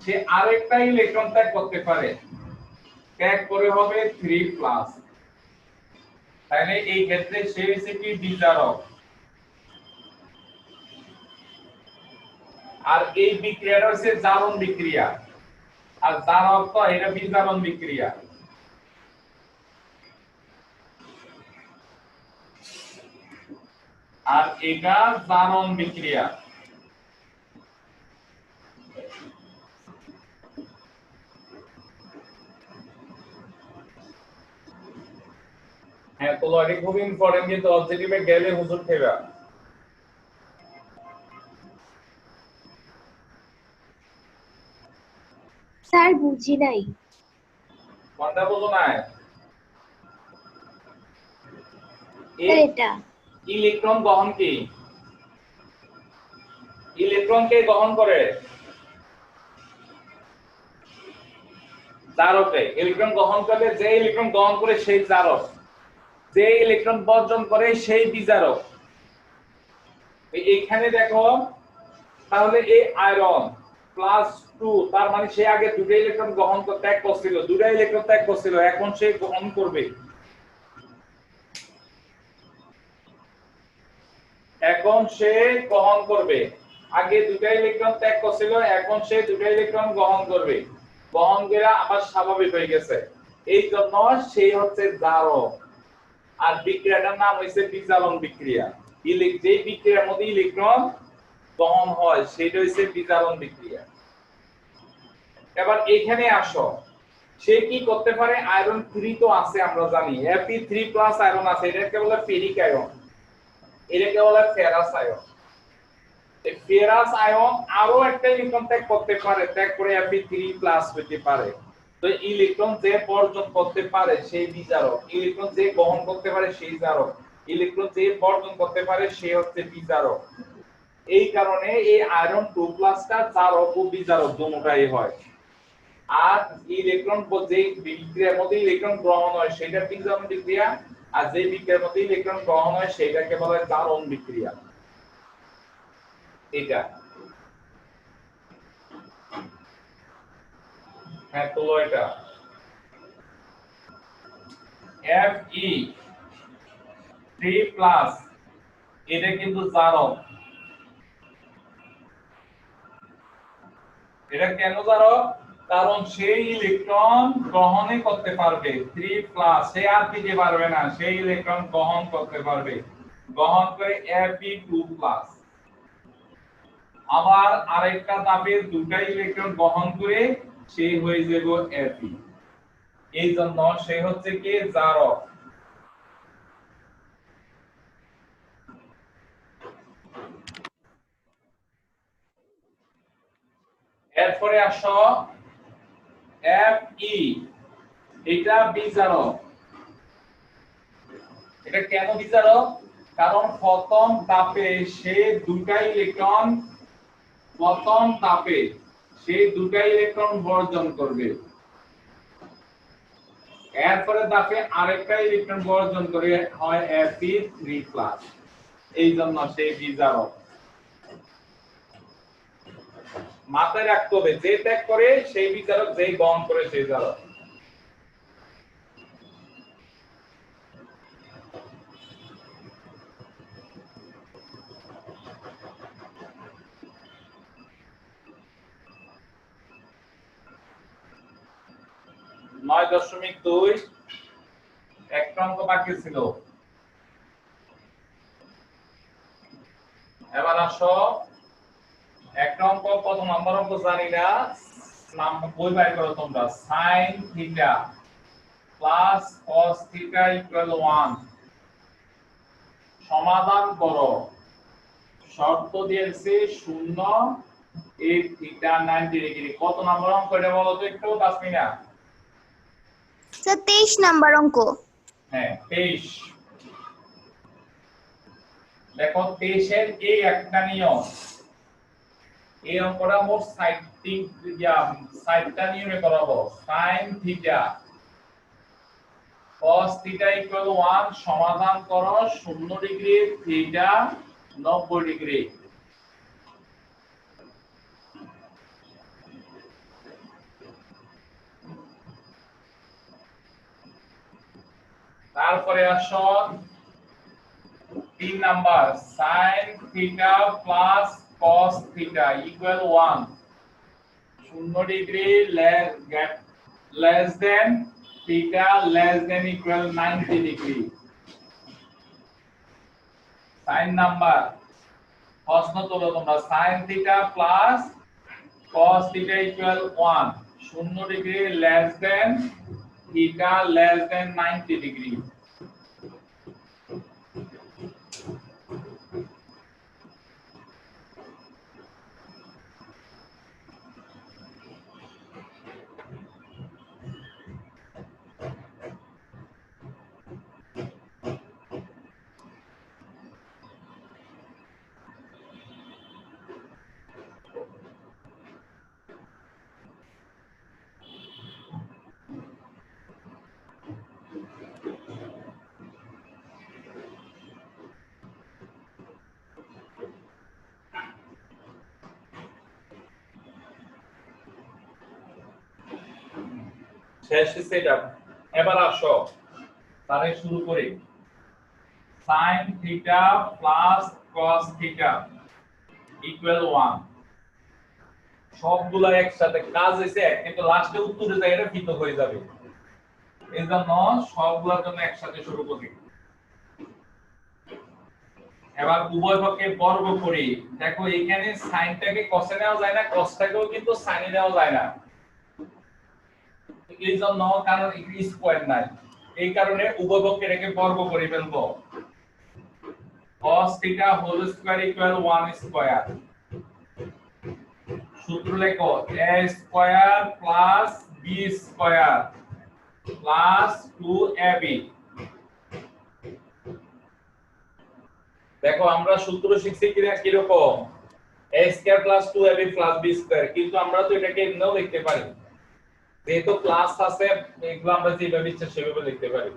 সে আরেকটা ইলেকট্রন ত্যাগ করতে পারে, ত্যাগ করে হবে 3 প্লাস, তাহলে এই ক্ষেত্রে সে হচ্ছে কি বিজারক। আর এই বিক্রিয়াটা হচ্ছে জারণ বিক্রিয়া, আর জারক তো এটা বিজারণ বিক্রিয়া। আর এটা জারণ বিক্রিয়া। হ্যাঁ তো এটা খুব ইম্পর্টেন্ট, কিন্তু অবজেক্টিভে গেলে হুজুর খেবা। স্যার বুঝি নাই। কোনটা বলো না? এটা ইলেকট্রন গ্রহণ কি? ইলেকট্রনকে গ্রহণ করে জারকে। ইলেকট্রন গ্রহণ করলে যে ইলেকট্রন গ্রহণ করে সেই জারক, যে ইলেকট্রন বর্জন করে সেই বিজারক। এইখানে দেখো তাহলে এই আয়রন +2, তার মানে সে আগে দুটো ইলেকট্রন গ্রহণ ত্যাগ করছিল, দুটো ইলেকট্রন ত্যাগ করছিল, এখন সে গ্রহণ করবে। এখন সে গ্রহণ করবে, আগে দুটো ইলেকট্রন ত্যাগ করছিল, এখন সে দুটো ইলেকট্রন গ্রহণ করবে, গ্রহণ করে আবার স্বাভাবিক হয়ে গেছে, এই জন্য সেই হচ্ছে জারক। আর বিক্রিয়াটার নাম হইছে বিজারণ বিক্রিয়া। যেই বিক্রিয়ার মধ্যে ইলেকট্রন গ্রহণ হয় সেটা হইছে বিজারণ বিক্রিয়া। এবার এখানে আসো, সে কি করতে পারে? আয়রন 3 তো আছে, আমরা জানি Fe3+ আয়রন আছে, এটাকে বলে ফেরিক আয়রন, এটাকে বলে ফেরাস আয়ন। এই ফেরাস আয়ন আরো একটা ইলেকট্রন ত্যাগ করতে পারে, ত্যাগ করে Fe3+ হতে পারে। তো ইলেকট্রন যে বর্জন করতে পারে সেই বিজারক, ইলেকট্রন যে গ্রহণ করতে পারে সেই জারক, ইলেকট্রন যে বর্জন করতে পারে সে হচ্ছে বিজারক। এই কারণে এই আয়রন 2+ টা জারক ও বিজারক দুটোটাই হয়। আর ইলেকট্রন যে বিক্রিয়ার মধ্যে ইলেকট্রন গ্রহণ হয় সেটা বিজারণ বিক্রিয়া, আর যে বিক্রিয়ার মধ্যে ইলেকট্রন গ্রহণ হয় সেটাকে বলা হয় জারণ বিক্রিয়া। এটা হ্যাঁ তো এটা Fe3+, এটা কিন্তু জারক। এটা কেন জারক? কারণ সেই ইলেকট্রন গ্রহণই করতে পারবে 3+, সে আর দিতে পারবে না, সেই ইলেকট্রন গ্রহণ করতে পারবে, গ্রহণ করে Fe2+। আবার আরেকটা তাপে দুটা ইলেকট্রন গ্রহণ করে সেই হয়ে যাবে Fe। এই জন্য সে হচ্ছে কি জারক। এরপরে আসো Fe এটা বিচারক। এটা কেন বিচারক? কারণ প্রথম তাপে সে দুটা ইলেকট্রন বর্জন করবে, এরপরে তাপে আরেকটা ইলেকট্রন বর্জন করে হয় Fe3+, এই জন্য সে বিচারক। মাথায় রাখতে হবে, যে ত্যাগ করে সেই বিচারক, যেই গ্রহণ করে সেই বিচারক। নয় 9.2 একটা অঙ্ক বাকি ছিল। এবার আসো, একটা অঙ্ক, কত নম্বর অঙ্ক জানি না, বই বাই করো তোমরা। sin theta plus cos theta equal 1 সমাধান করো। শর্ত দিয়েছে 0 এ থিটা 90 ডিগ্রি। কত নম্বর অঙ্ক এটা বলো তো একটু, তাসমিনা? স্যার 23 নাম্বার অঙ্ক। হ্যাঁ 23। দেখো 23 এর এই একটা নিয়ম, এই অঙ্কটা মোট 60টা নিয়মে করাবো। sin theta cos theta equal 1 সমাধান করো 0 ডিগ্রি থিটা 90 ডিগ্রি। তারপরে আসো 3 number, sin theta plus cos theta equal 1 0 degree less than theta less than equal 90 degree. Sine number প্রশ্ন তোলো তোমরা, sin theta plus cos theta equal 1 0 degree less than theta less than 90 degree. শেষ setup. এবার আসো তাহলে শুরু করি। sin theta plus cos theta equal 1 সবগুলা একসাথে কাজ হইছে, কিন্তু লাস্টে উত্তরে যায় এটা ভিন্ন হয়ে যাবে, এজন্য সবগুলোর জন্য একসাথে শুরু করি। এবার উভয় পক্ষে বর্গ করি। দেখো এখানে সাইনটাকে কসে নেওয়া যায় না, কসটাকেও কিন্তু সাইনে নেওয়া যায় না, এই জন্য, কারণ এখানে স্কয়ার নাই, এই কারণে উভয় পক্ষে রেখে বর্গ করে ফেলবো। cos theta whole square equal 1 square. সূত্র লেখো a square plus b square plus 2ab। দেখো আমরা সূত্র শিখছি কি রকম, a স্কয়ার প্লাস 2ab প্লাস b স্কয়ার, কিন্তু আমরা তো এটাকে এমনিও লিখতে পারি, যেহেতু প্লাস আছে এগুলো আমরা যেভাবে ইচ্ছা সেভাবে লিখতে পারি।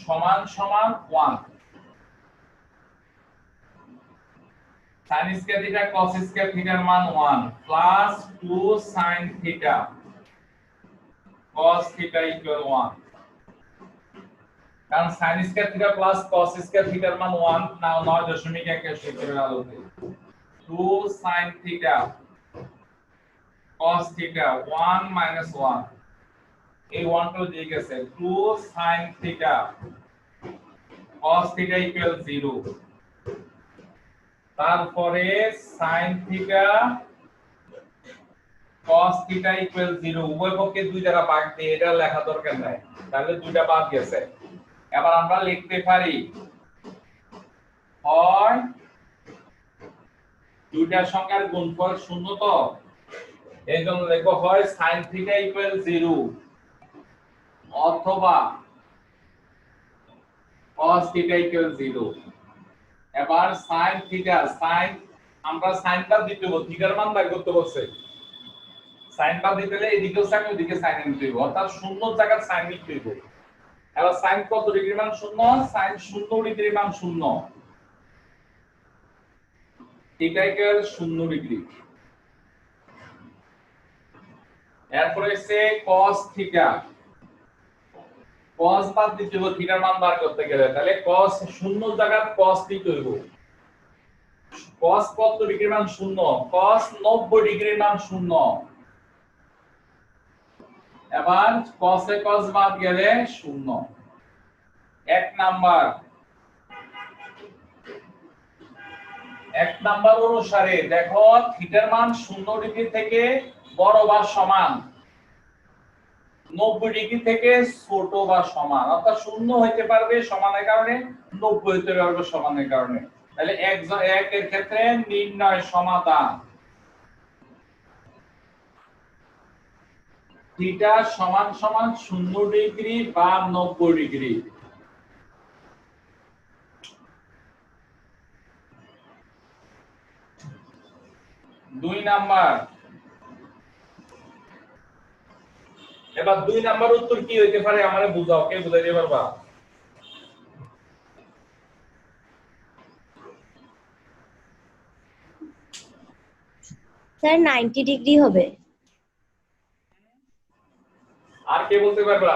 সমান সমান 1 sin square theta cos square থিটার মান 1 plus 2 sin theta cos theta equal 1, কারণ sin square theta plus cos square থিটার মান 1 না 9.81 সূত্রের আলোকে 2 sin theta cos theta 1 minus 1, এই 1 টো দিয়ে গেছে 2 sin theta cos theta equal 0। তারপরে sin theta cos theta equal 0, উভয় পক্ষে দুই দ্বারা ভাগ দিয়ে, এটা লেখা দরকার নাই, তাহলে দুইটা বাদ গেছে। এবার আমরা লিখতে পারি হয় দুইটা সংখ্যার গুণফল 0 তো এই জন্য লেখা হয় sin θ 0 অথবা cos θ 0। এবার sin θ sin আমরা সাইনটা দিতে হবে, থিটার মান বের করতে বলছে। সাইনটা দিতে হলে এদিকেও সাইন ওদিকে সাইন নিতে হবে, অর্থাৎ শূন্য জায়গায় সাইন নিতে হবে। এবার সাইন কত ডিগ্রি মান শূন্য, সাইন 0 ডিগ্রি মান শূন্য, থিটা ইকুয়াল 0 ডিগ্রি। এরপর হচ্ছে cos θ, cos বাদ দিতে হবে থিটার মান বার করতে গেলে, তাহলে cos শূন্য জায়গায় cos দিতে হবে। cos কত ডিগ্রি মান শূন্য, cos 90 ডিগ্রি মান শূন্য। এবার cos এ cos বাদ গেলে শূন্য। এক নাম্বার অনুসারে দেখো থিটার মান 0 ডিগ্রি থেকে বড় বা সমান, 90 ডিগ্রি থেকে ছোট বা সমান, অর্থাৎ 0 হইতে পারবে সমানের কারণে, 90 হইতে পারবে সমানের কারণে। তাহলে এক এর ক্ষেত্রে নির্ণয় সমাধান থিটা সমান সমান 0 ডিগ্রি বা 90 ডিগ্রি। দুই নাম্বার, এবার 2 নাম্বার উত্তর কি হইতে পারে আমারে বুঝাও, কে বুঝাইতে পারবা? স্যার 90 ডিগ্রি হবে। আর কে বলতে পারবা?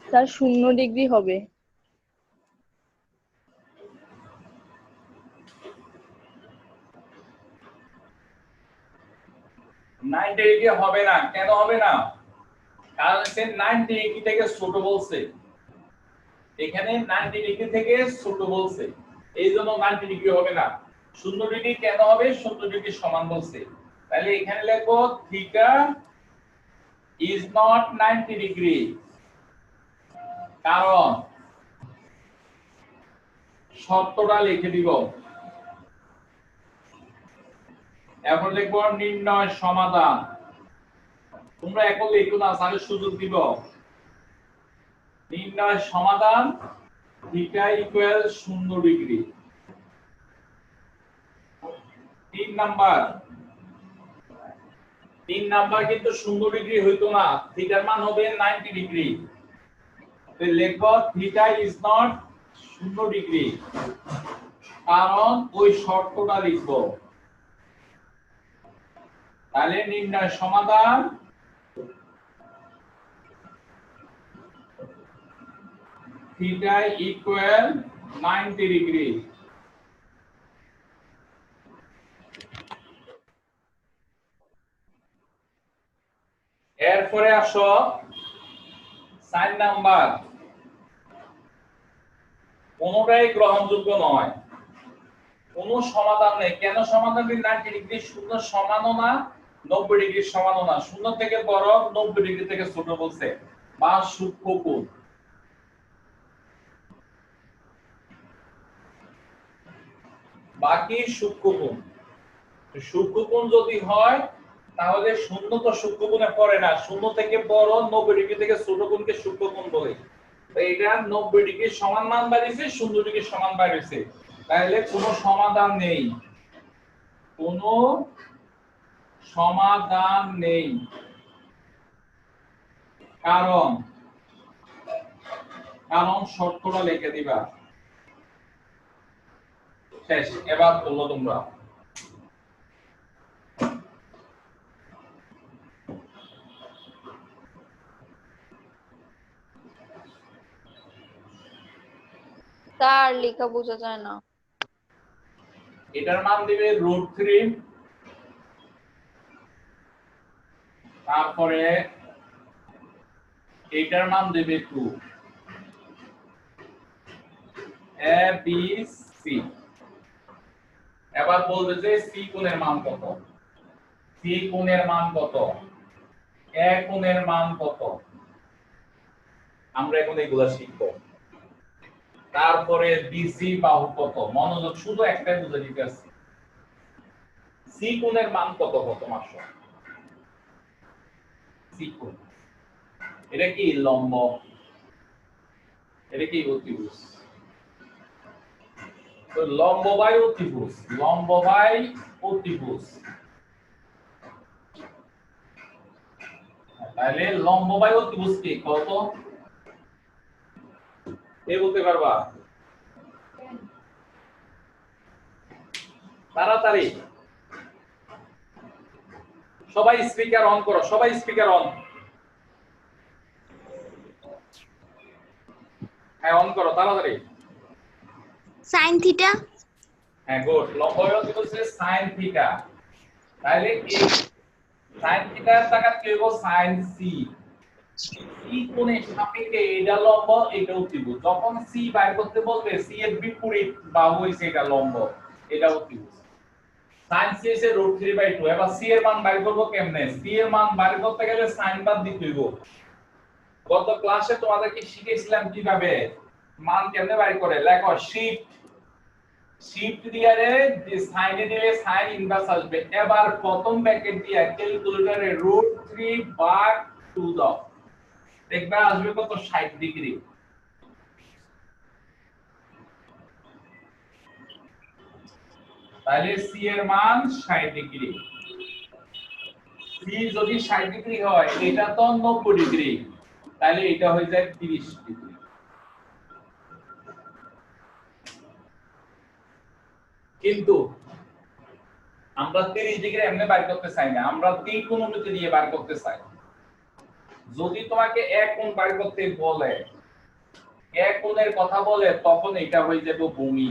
স্যার 0 ডিগ্রি হবে। 90 ডিগ্রি হবে না, কেন হবে না? কারণ সে 90 ডিগ্রি থেকে ছোট বলছে, এখানে 90 ডিগ্রি থেকে ছোট বলছে, এই জন্য 90 ডিগ্রি হবে না। 0 ডিগ্রি কেন হবে? 0 ডিগ্রি সমান বলছে, তাহলে এখানে লেখো থিটা ইজ নট 90 ডিগ্রি, কারণ শর্তটা লিখে দিব। এখন লিখব নির্ণয় সমাধান, তোমরা এখন লিখো না, স্যার সুযোগ দিব। নির্ণয় সমাধান থিটা ইকুয়াল 0 ডিগ্রি। 3 নাম্বার কিন্তু 0 ডিগ্রি হইতো না, থিটার মান হবে 90 ডিগ্রি। তো লেখো থিটা ইজ নট 0 ডিগ্রি, কারণ ওই শর্তটা লিখব। তাহলে নির্ণয় সমাধান থিটা ইকুয়াল 90 ডিগ্রি। এরপরে আসো 4 নাম্বার, কোনটাই গ্রহণযোগ্য নয়, কোন সমাধান নেই। কেন সমাধান নেই? 90 ডিগ্রি শূন্য সমানও না, 90 ডিগ্রি সমানও না, শূন্য থেকে বড়, 90 ডিগ্রি থেকে ছোট বলছে, বা সূক্ষ্মকোণ। বাকি সূক্ষ্মকোণ, সূক্ষ্মকোণ যদি হয় তাহলে শূন্য তো সূক্ষ্মকোণে পড়ে না, শূন্য থেকে বড়, 90 ডিগ্রি থেকে ছোট কোণকে সূক্ষ্মকোণ বলে। তো এটা 90 ডিগ্রি সমান মান বাড়িয়েছে, 0 ডিগ্রি সমান বাড়িয়েছে, তাহলে কোনো সমাধান নেই, কোনো সমাধান নেই। কারণ শর্তটা লিখে দিবা, শেষ। এবার বললো তোমরা স্যার লেখা বোঝা যায় না। এটার মান দিবে √3, তারপরে এটার মান দেবে 2, a b c। এবার বলবে যে c কোণের মান কত, c কোণের মান কত, a কোণের মান কত। আমরা এখন এগুলা শিখব। তারপরে বিসি বাহু কত, মনোযোগ শুধু একটাই বুঝে দিতে আছে, সি কোণের মান কত কত মাস, সি কোণ এটা কি লম্ব, এটা কি অতিভুজ, তো লম্ব বাই অতিভুজ, লম্ব বাই অতিভুজ, তাহলে লম্ব বাই অতিভুজ কি কত এ বলতে পারবা তাড়াতাড়ি? সবাই স্পিকার অন করো, সবাই স্পিকার অন, হ্যাঁ অন করো তাড়াতাড়ি। sin theta. হ্যাঁ গুড, লম্ব বাই অতিভুজ sin থিটা, তাহলে এই sin থিটার জায়গা কি হবে sin সি, সি কোণের সাপেক্ষে এটা লম্ব এটা অতিভুজ, যখন সি বাইর করতে বলবে সি এর বিপরীত বাহু হইছে এটা লম্ব এটা অতিভুজ, sin c হইছে √3/2। এবার c এর মান বাইর করব কেমনে, c এর মান বাইর করতে গেলে sin বাদ দিতে হইব। গত ক্লাসে তোমাদেরকে শিখিয়েছিলাম কিভাবে মান কেমনে বাইর করে, লেখো শিফট দিয়ে যে sin এ দিলে sin ইনভার্স আসবে। এবার প্রথম ব্র্যাকেট দিয়ে ক্যালকুলেটরে √3 ভাগ 2 দাও, দেখবা আসবে কত 60 ডিগ্রি। তাহলে c এর মান 60 ডিগ্রি, c যদি 60 ডিগ্রি হয় এটা তো 90 ডিগ্রি, তাহলে এটা হয়ে যায় 30 ডিগ্রি। কিন্তু আমরা 30 ডিগ্রি এমনি বাইর করতে চাই না, আমরা ত্রিকোণমিতি দিয়ে বাইর করতে চাই। যদি তোমাকে এক কোণ বাইর করতে বলে, এক কোণের কথা বলে, তখন এটা হয়ে যাবে ভূমি,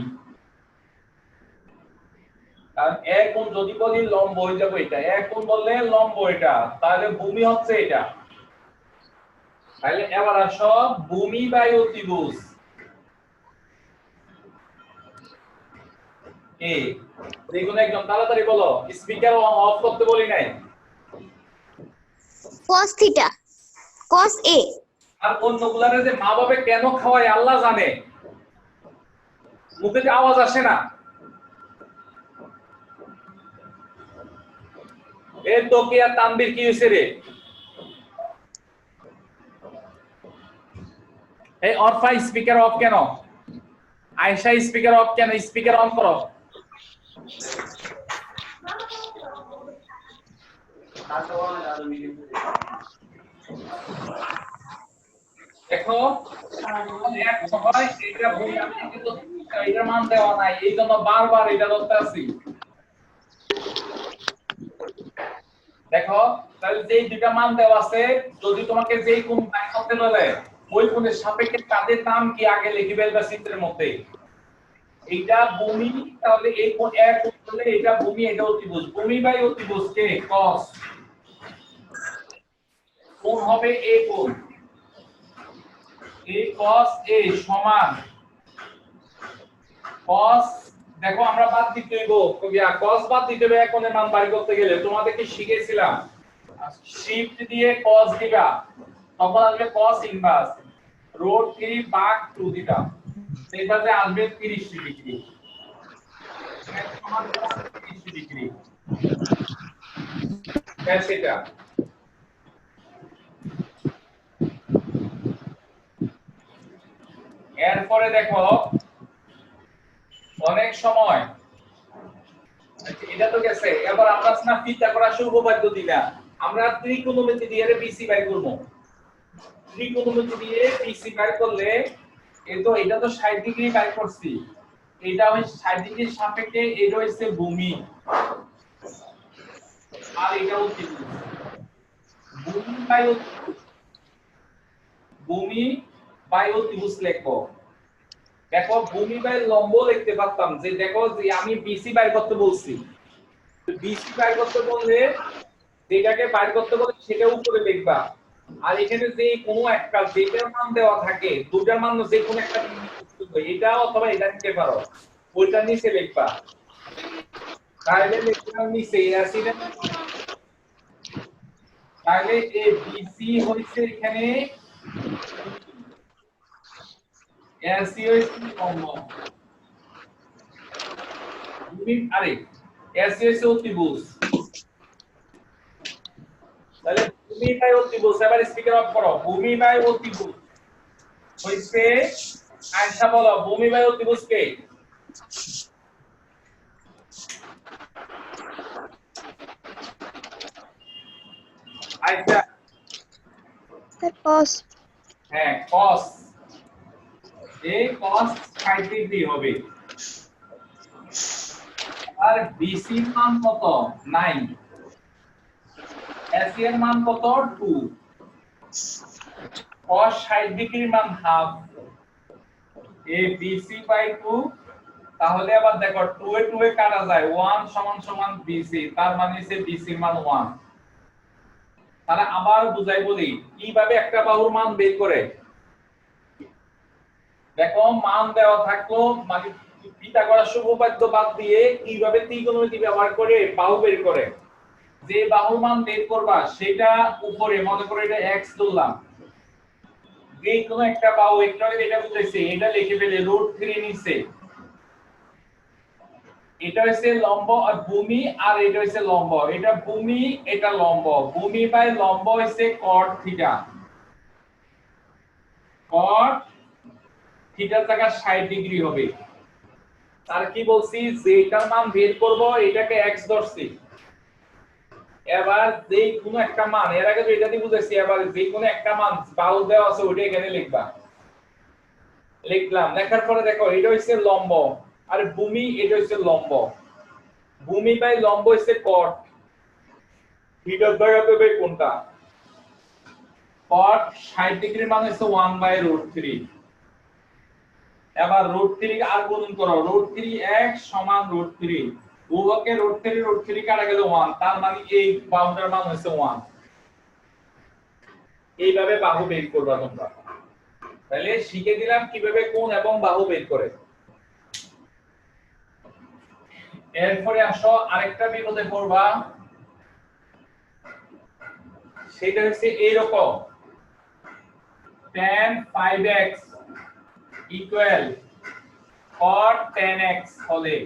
কারণ এক কোণ যদি বলি লম্ব হয়ে যাবে এটা, এক কোণ বললে লম্ব এটা, তাহলে ভূমি হচ্ছে এটা। তাহলে এবার আসো ভূমি বাই অতিভুজ, এ দেখুন একদম তাড়াতাড়ি বলো, স্পিকার অফ করতে বলি নাই। cos theta, cos a। আর অন্যগুলারে যে মা বাবা কেন খাওয়ায় আল্লাহ জানে, মুখে যে আওয়াজ আসে না, এ তো কি আর তানবীর কি হইছে রে, এই অরফা স্পিকার অফ কেন, আয়েশা স্পিকার অফ কেন, স্পিকার অন করো। দেখো এক সময় এটা বই আমি কিন্তু এটা মান দেওয়া নাই, এই জন্য বারবার এটা ধরতে আছি। দেখো তাহলে যেই দুটা মান দেওয়া আছে, যদি তোমাকে যেই কোণ বাইর করতে বলে ওই কোণের সাপেক্ষে তাদের নাম কি আগে লিখে ফেলবা চিত্রের মধ্যে। এইটা ভূমি, তাহলে এই কোণ এক কোণ হলে এটা ভূমি এটা অতিভুজ, ভূমি বাই অতিভুজ কে cos, কোণ হবে এই কোণ, এই cos a সমান cos, দেখো আমরা বাদ দিতে হইব, cos বাদ দিতে হবে এক কোণের মান বাইর করতে গেলে, তোমাদেরকে শিখিয়েছিলাম শিফট দিয়ে cos দিবা, তখন আসবে cos ইনভার্স √3 ভাগ 2 দিবা, সেটাতে আসবে 30 ডিগ্রি, সমান 30 ডিগ্রি। সেটা এরপরে দেখো অনেক সময় এটা তো গেছে, এবার আমরা না পিথাগোরাসের উপপাদ্য দিলা, আমরা ত্রিকোণমিতি দিয়ে বিসি বাই করব, ত্রিকোণমিতি দিয়ে বিসি বাই করলে এটা তো 60 ডিগ্রি বাই করছি, এটা হচ্ছে 60 ডিগ্রির সাপেক্ষে এটা হচ্ছে ভূমি আর এটা হচ্ছে ভূমি বাই অতিভুজ, ভূমি বাই অতিভুজ লিখো। দেখো ভূমি বাই লম্ব লিখতে পারতাম, যে দেখো যে আমি বিসি বাইর করতে বলছি, বিসি বাইর করতে বললে যেটাকে বাইর করতে বলে সেটা উপরে লিখবা, আর এখানে যে কোনো একটা যেটার মান দেওয়া থাকে দুটার মান যে কোনো একটা এটা অথবা এটা নিতে পারো, ওইটা নিচে লিখবা, তাহলে লিখলাম নিচে আসি না, তাহলে এই বিসি হইছে এখানে এসি হইছে লম্ব ভূমি আরে এসি হইছে অতিভুজ তাহলে ভূমি বাই অতিভুজ এবার স্পিকার অফ করো ভূমি বাই অতিভুজ হইছে আচ্ছা বলো ভূমি বাই অতিভুজ কে আচ্ছা cos হ্যাঁ cos এই cos 60 ডিগ্রি হবে আর বিসি এর মান কত 9 এসি এর মান কত 2 cos 60 ডিগ্রির মান হাফ এ বিসি বাই 2 তাহলে আবার দেখো 2 এ 2 এ কাটা যায় 1 সমান সমান বিসি তার মানে হচ্ছে বিসি এর মান 1 তাহলে আবার বুঝাই বলি কিভাবে একটা বাহুর মান বের করে দেখো মান দেওয়া থাকলো মানে পিথাগোরাস উপপাদ্য বাদ দিয়ে কিভাবে ত্রিকোণমিতি ব্যবহার করে বাহু বের করে যে বাহুর মান বের করবা সেটা উপরে মনে করে এটা x ধরলাম যে কোনো একটা বাহু এটা বুঝাইছে এটা লিখে ফেলে √3 নিচে এটা হচ্ছে লম্ব আর ভূমি আর এটা হচ্ছে লম্ব এটা ভূমি এটা লম্ব ভূমি বাই লম্ব হচ্ছে cot থিটা cot থিটার জায়গা 60 ডিগ্রি হবে তার কি বলছি যে এটার মান বের করব এটাকে x ধরছি এবার যে কোনো একটা মান এর আগে তো এটা দিয়ে বুঝাইছি এবার যে কোনো একটা মান বাহু দেওয়া আছে ওইটা এখানে লিখবা লিখলাম লেখার পরে দেখো এটা হচ্ছে লম্ব আর ভূমি এটা হচ্ছে লম্ব ভূমি বাই লম্ব হচ্ছে cot থিটার জায়গা হবে কোনটা cot 60 ডিগ্রির মান হচ্ছে 1/√3 এবার √3 আর গুণন করো √3x সমান √3 উভয়কে √3 কাটা গেল 1 তার মানে এই বাহুটার মান হচ্ছে 1 এইভাবে বাহু বের করবা তোমরা তাহলে শিখে দিলাম কিভাবে কোণ এবং বাহু বের করে এরপরে আসো আরেকটা বিপদে পড়বা সেটা হচ্ছে এইরকম tan 5x equal cot 10x হলে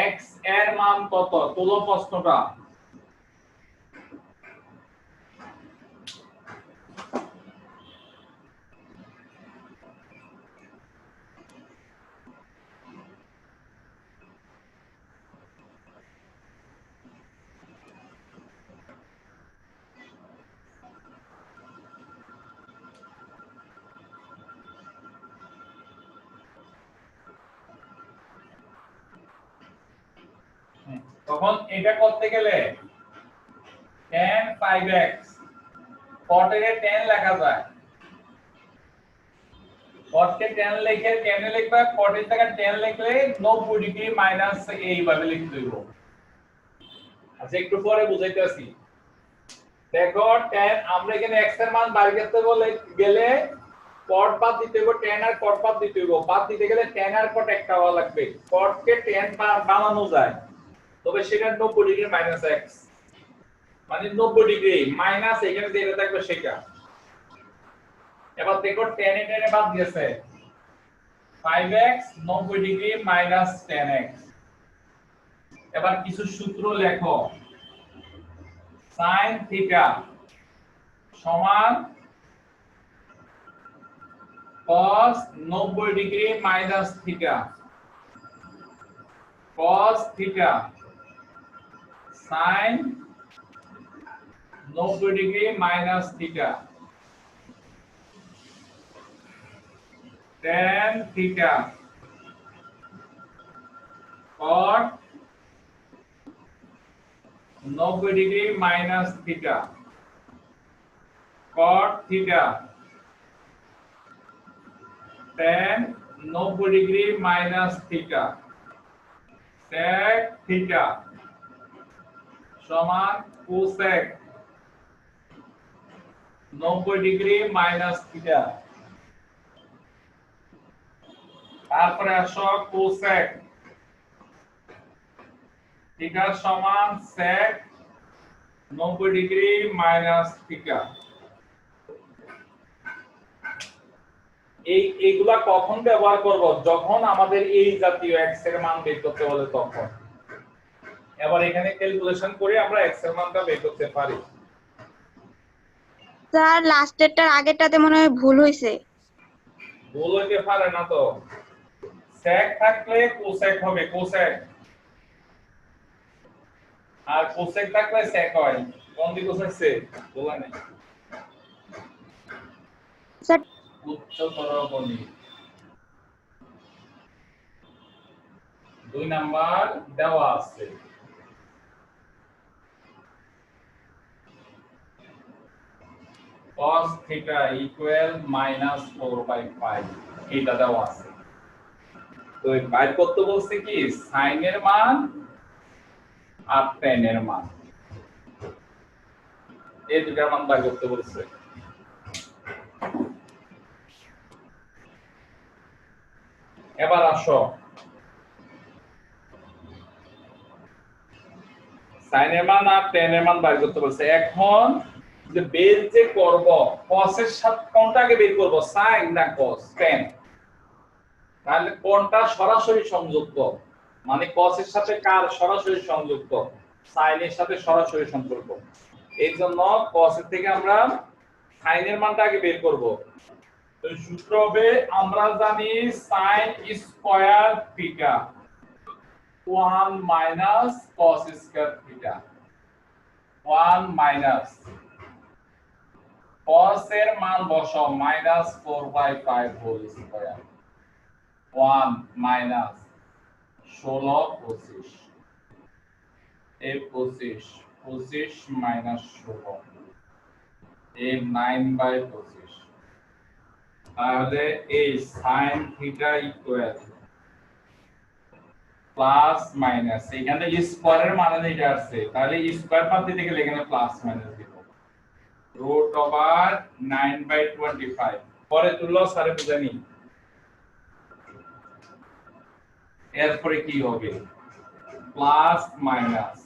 x এর মান কত তোলো প্রশ্নটা তখন এটা করতে গেলে tan 5x cot এর 10 লেখা যায় cot কে 10 লিখে 10 এ লিখবা cot এর জায়গায় 10 লিখলে 90 ডিগ্রি মাইনাস এইভাবে লিখতে হইব আচ্ছা একটু পরে বুঝাইতেছি দেখো tan আমরা এখানে x এর মান বাইর করতে বলে গেলে cot বাদ দিতে হবে tan আর cot বাদ দিতে হবে বাদ দিতে গেলে tan আর cot একটা হওয়া লাগবে cot কে tan বানানো যায় তবে সেটা 90 ডিগ্রি মাইনাস x মানে 90 ডিগ্রি মাইনাস এখানে যেটা থাকবে সেটা এবার দেখো tan এ বাদ দিয়েছে 5x 90 ডিগ্রি মাইনাস 10x এবার কিছু সূত্র লেখো sin থিটা সমান cos 90 degree minus theta cos theta sin 90 degree minus theta tan theta cot 90 degree minus theta cot theta tan 90 degree minus theta sec theta সমান cosec 90 degree minus theta তারপরে আসো cosec theta সমান sec 90 degree minus theta এইগুলা কখন ব্যবহার করব? যখন আমাদের এই জাতীয় x এর মান বের করতে বলে তখন। এবার এখানে ক্যালকুলেশন করে আমরা x এর মানটা বের করতে পারি। স্যার লাস্টেরটার আগেরটাতে মনে হয় ভুল হয়েছে। ভুল হইতে পারে না তো। sec থাকলে cosec হবে cosec, আর cosec থাকলে sec হয়। কোন দিকে হচ্ছে বলা নেই। স্যার উচ্চতর গণিত 2 নাম্বার দেওয়া আছে। cos theta equal -4/5 এটা দেওয়া আছে। তো এই বাইর করতে বলছে কি sin এর মান আর tan এর মান, এই দুটার মান বাইর করতে বলছে। এবার আসো sin এর মান আর tan এর মান বাইর করতে বলছে। এখন যে বের যে করব cos এর সাথে কোনটা আগে বের করব, sin না cos, tan? তাহলে কোনটা সরাসরি সংযুক্ত, মানে cos এর সাথে কার সরাসরি সংযুক্ত, sin এর সাথে সরাসরি সম্পর্ক। এই জন্য cos এর থেকে আমরা sin এর মানটা আগে বের করব। তো সূত্র হবে আমরা জানি sin square theta 1 minus cos square theta, 1 minus cos এর মান বসাও -4/5 হোল স্কয়ার, 1 মাইনাস 16 25, এই 25 মাইনাস 16, এই 9/25। তাহলে এই sin theta equal plus minus, এখানে স্কয়ারের মানে এটা আছে, তাহলে স্কয়ার পাত দিতে গেলে এখানে প্লাস মাইনাস দিব, রুট ওভার 9/25। পরে তুললো স্যারে বুঝানি। এরপরে কি হবে, প্লাস মাইনাস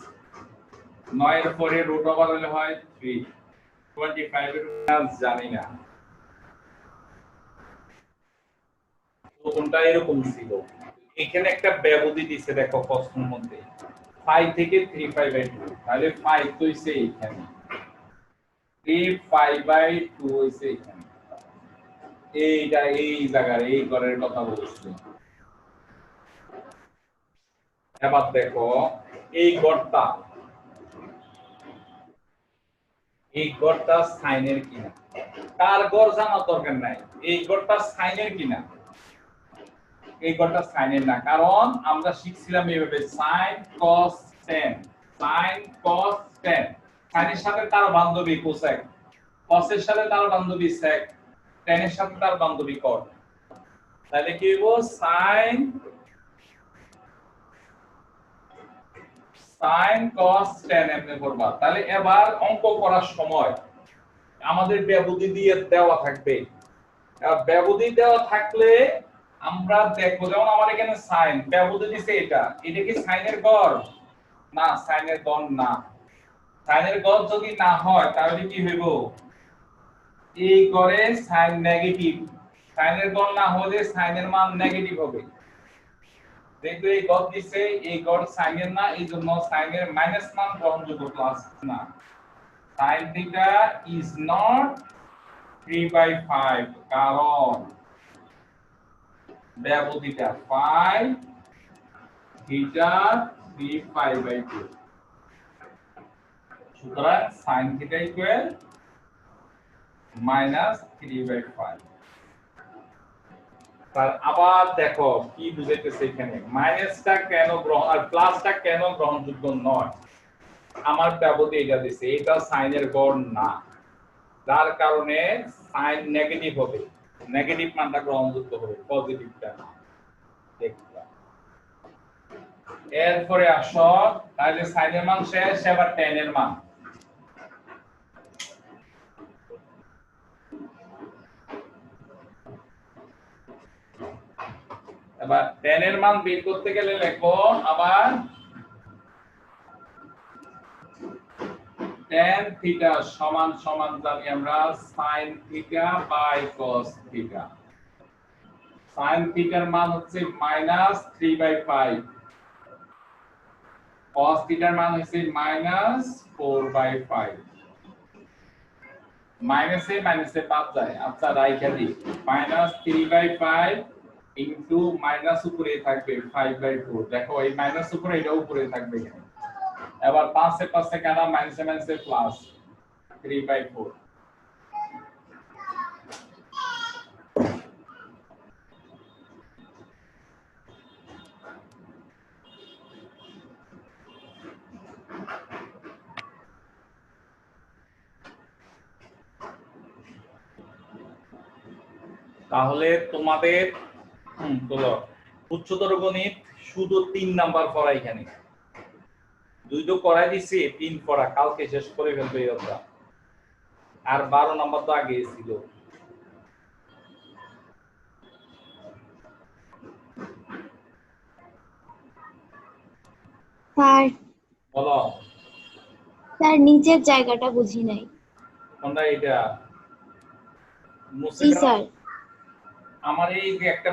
9 এর পরে রুট ওভার হলে হয় 3, 25 এর মাইনাস জানি না কোনটা এরকম ছিল। এখানে একটা ব্যবধি দিছে দেখো প্রশ্নের মধ্যে 5 থেকে 3/2, তাহলে 5 তো হইছে এখানে, 3/2 হইছে এখানে, এইটা এই জায়গায় এই ঘরের কথা বলছি। এবার দেখো এই ঘরটা সাইনের কিনা, কার ঘর জানা দরকার নাই, এই ঘরটা সাইনের কিনা। এই ঘরটা সাইনের না, কারণ আমরা শিখছিলাম এইভাবে sin cos tan, sin cos tan, সাইনের সাথে তার বান্ধবী cosec, cos এর সাথে তার বান্ধবী sec, tan এর সাথে তার বান্ধবী cot। তাহলে কি হইব sin cos tan এমনি করবা। তাহলে এবার অঙ্ক করার সময় আমাদের ব্যবধি দিয়ে দেওয়া থাকবে, ব্যবধি দেওয়া থাকলে আমরা দেখবো, যেমন আমার এখানে sin ব্যবধি দিছে, এটা কি সাইনের গড় না, সাইনের গড় না। সাইনের গড় যদি না হয় তাহলে কি হইব, এই গড়ে সাইন নেগেটিভ, সাইনের গড় না হলে সাইনের মান নেগেটিভ হবে। যেহেতু এই গড় দিছে, এই গড় সাইনের না, এই জন্য সাইনের মাইনাস মান গ্রহণযোগ্য, প্লাস না। sin theta is not 3/5 কারণ ব্যবধিটা 5 থিটা 3/2, সুতরাং sin theta equal -3/5। তার আবার দেখো কি বুঝাইতেছে এখানে, মাইনাসটা কেন গ্রহণ আর প্লাসটা কেন গ্রহণযোগ্য নয়। আমার ব্যবধি এটা দিছে, এটা সাইনের গড় না, যার কারণে সাইন নেগেটিভ হবে, নেগেটিভ মানটা গ্রহণযোগ্য হবে, পজিটিভটা না। দেখবা এরপরে আসো, তাহলে সাইনের মান শেষ, এবার tan এর মান। এবার tan এর মান বের করতে গেলে লেখো আবার tan থিটা সমান সমান জানি আমরা sin theta by cos theta. sin থিটার মান হচ্ছে -3/5, cos থিটার মান হচ্ছে -4/5। মাইনাসে মাইনাসে বাদ যায়, আচ্ছা রাইখা দিই, -3/5 ইনটু মাইনাস উপরে থাকবে 5/4। দেখো এই মাইনাস উপরে এটা উপরে থাকবে এখানে। এবার 5 এ 5 এ কাটা, মাইনাসে মাইনাসে প্লাস 3/4। তাহলে তোমাদের বলো উচ্চতর গণিত শুধু 3 নাম্বার পড়া, এখানে 2 তো করাই দিছি, 3 পড়া কালকে শেষ করে ফেলবে ওটা। আর 12 নাম্বার তো আগে ছিল। স্যার বলো স্যার নিচের জায়গাটা বুঝি নাই। তোমরা এটা জি স্যার। আমার এই যে একটা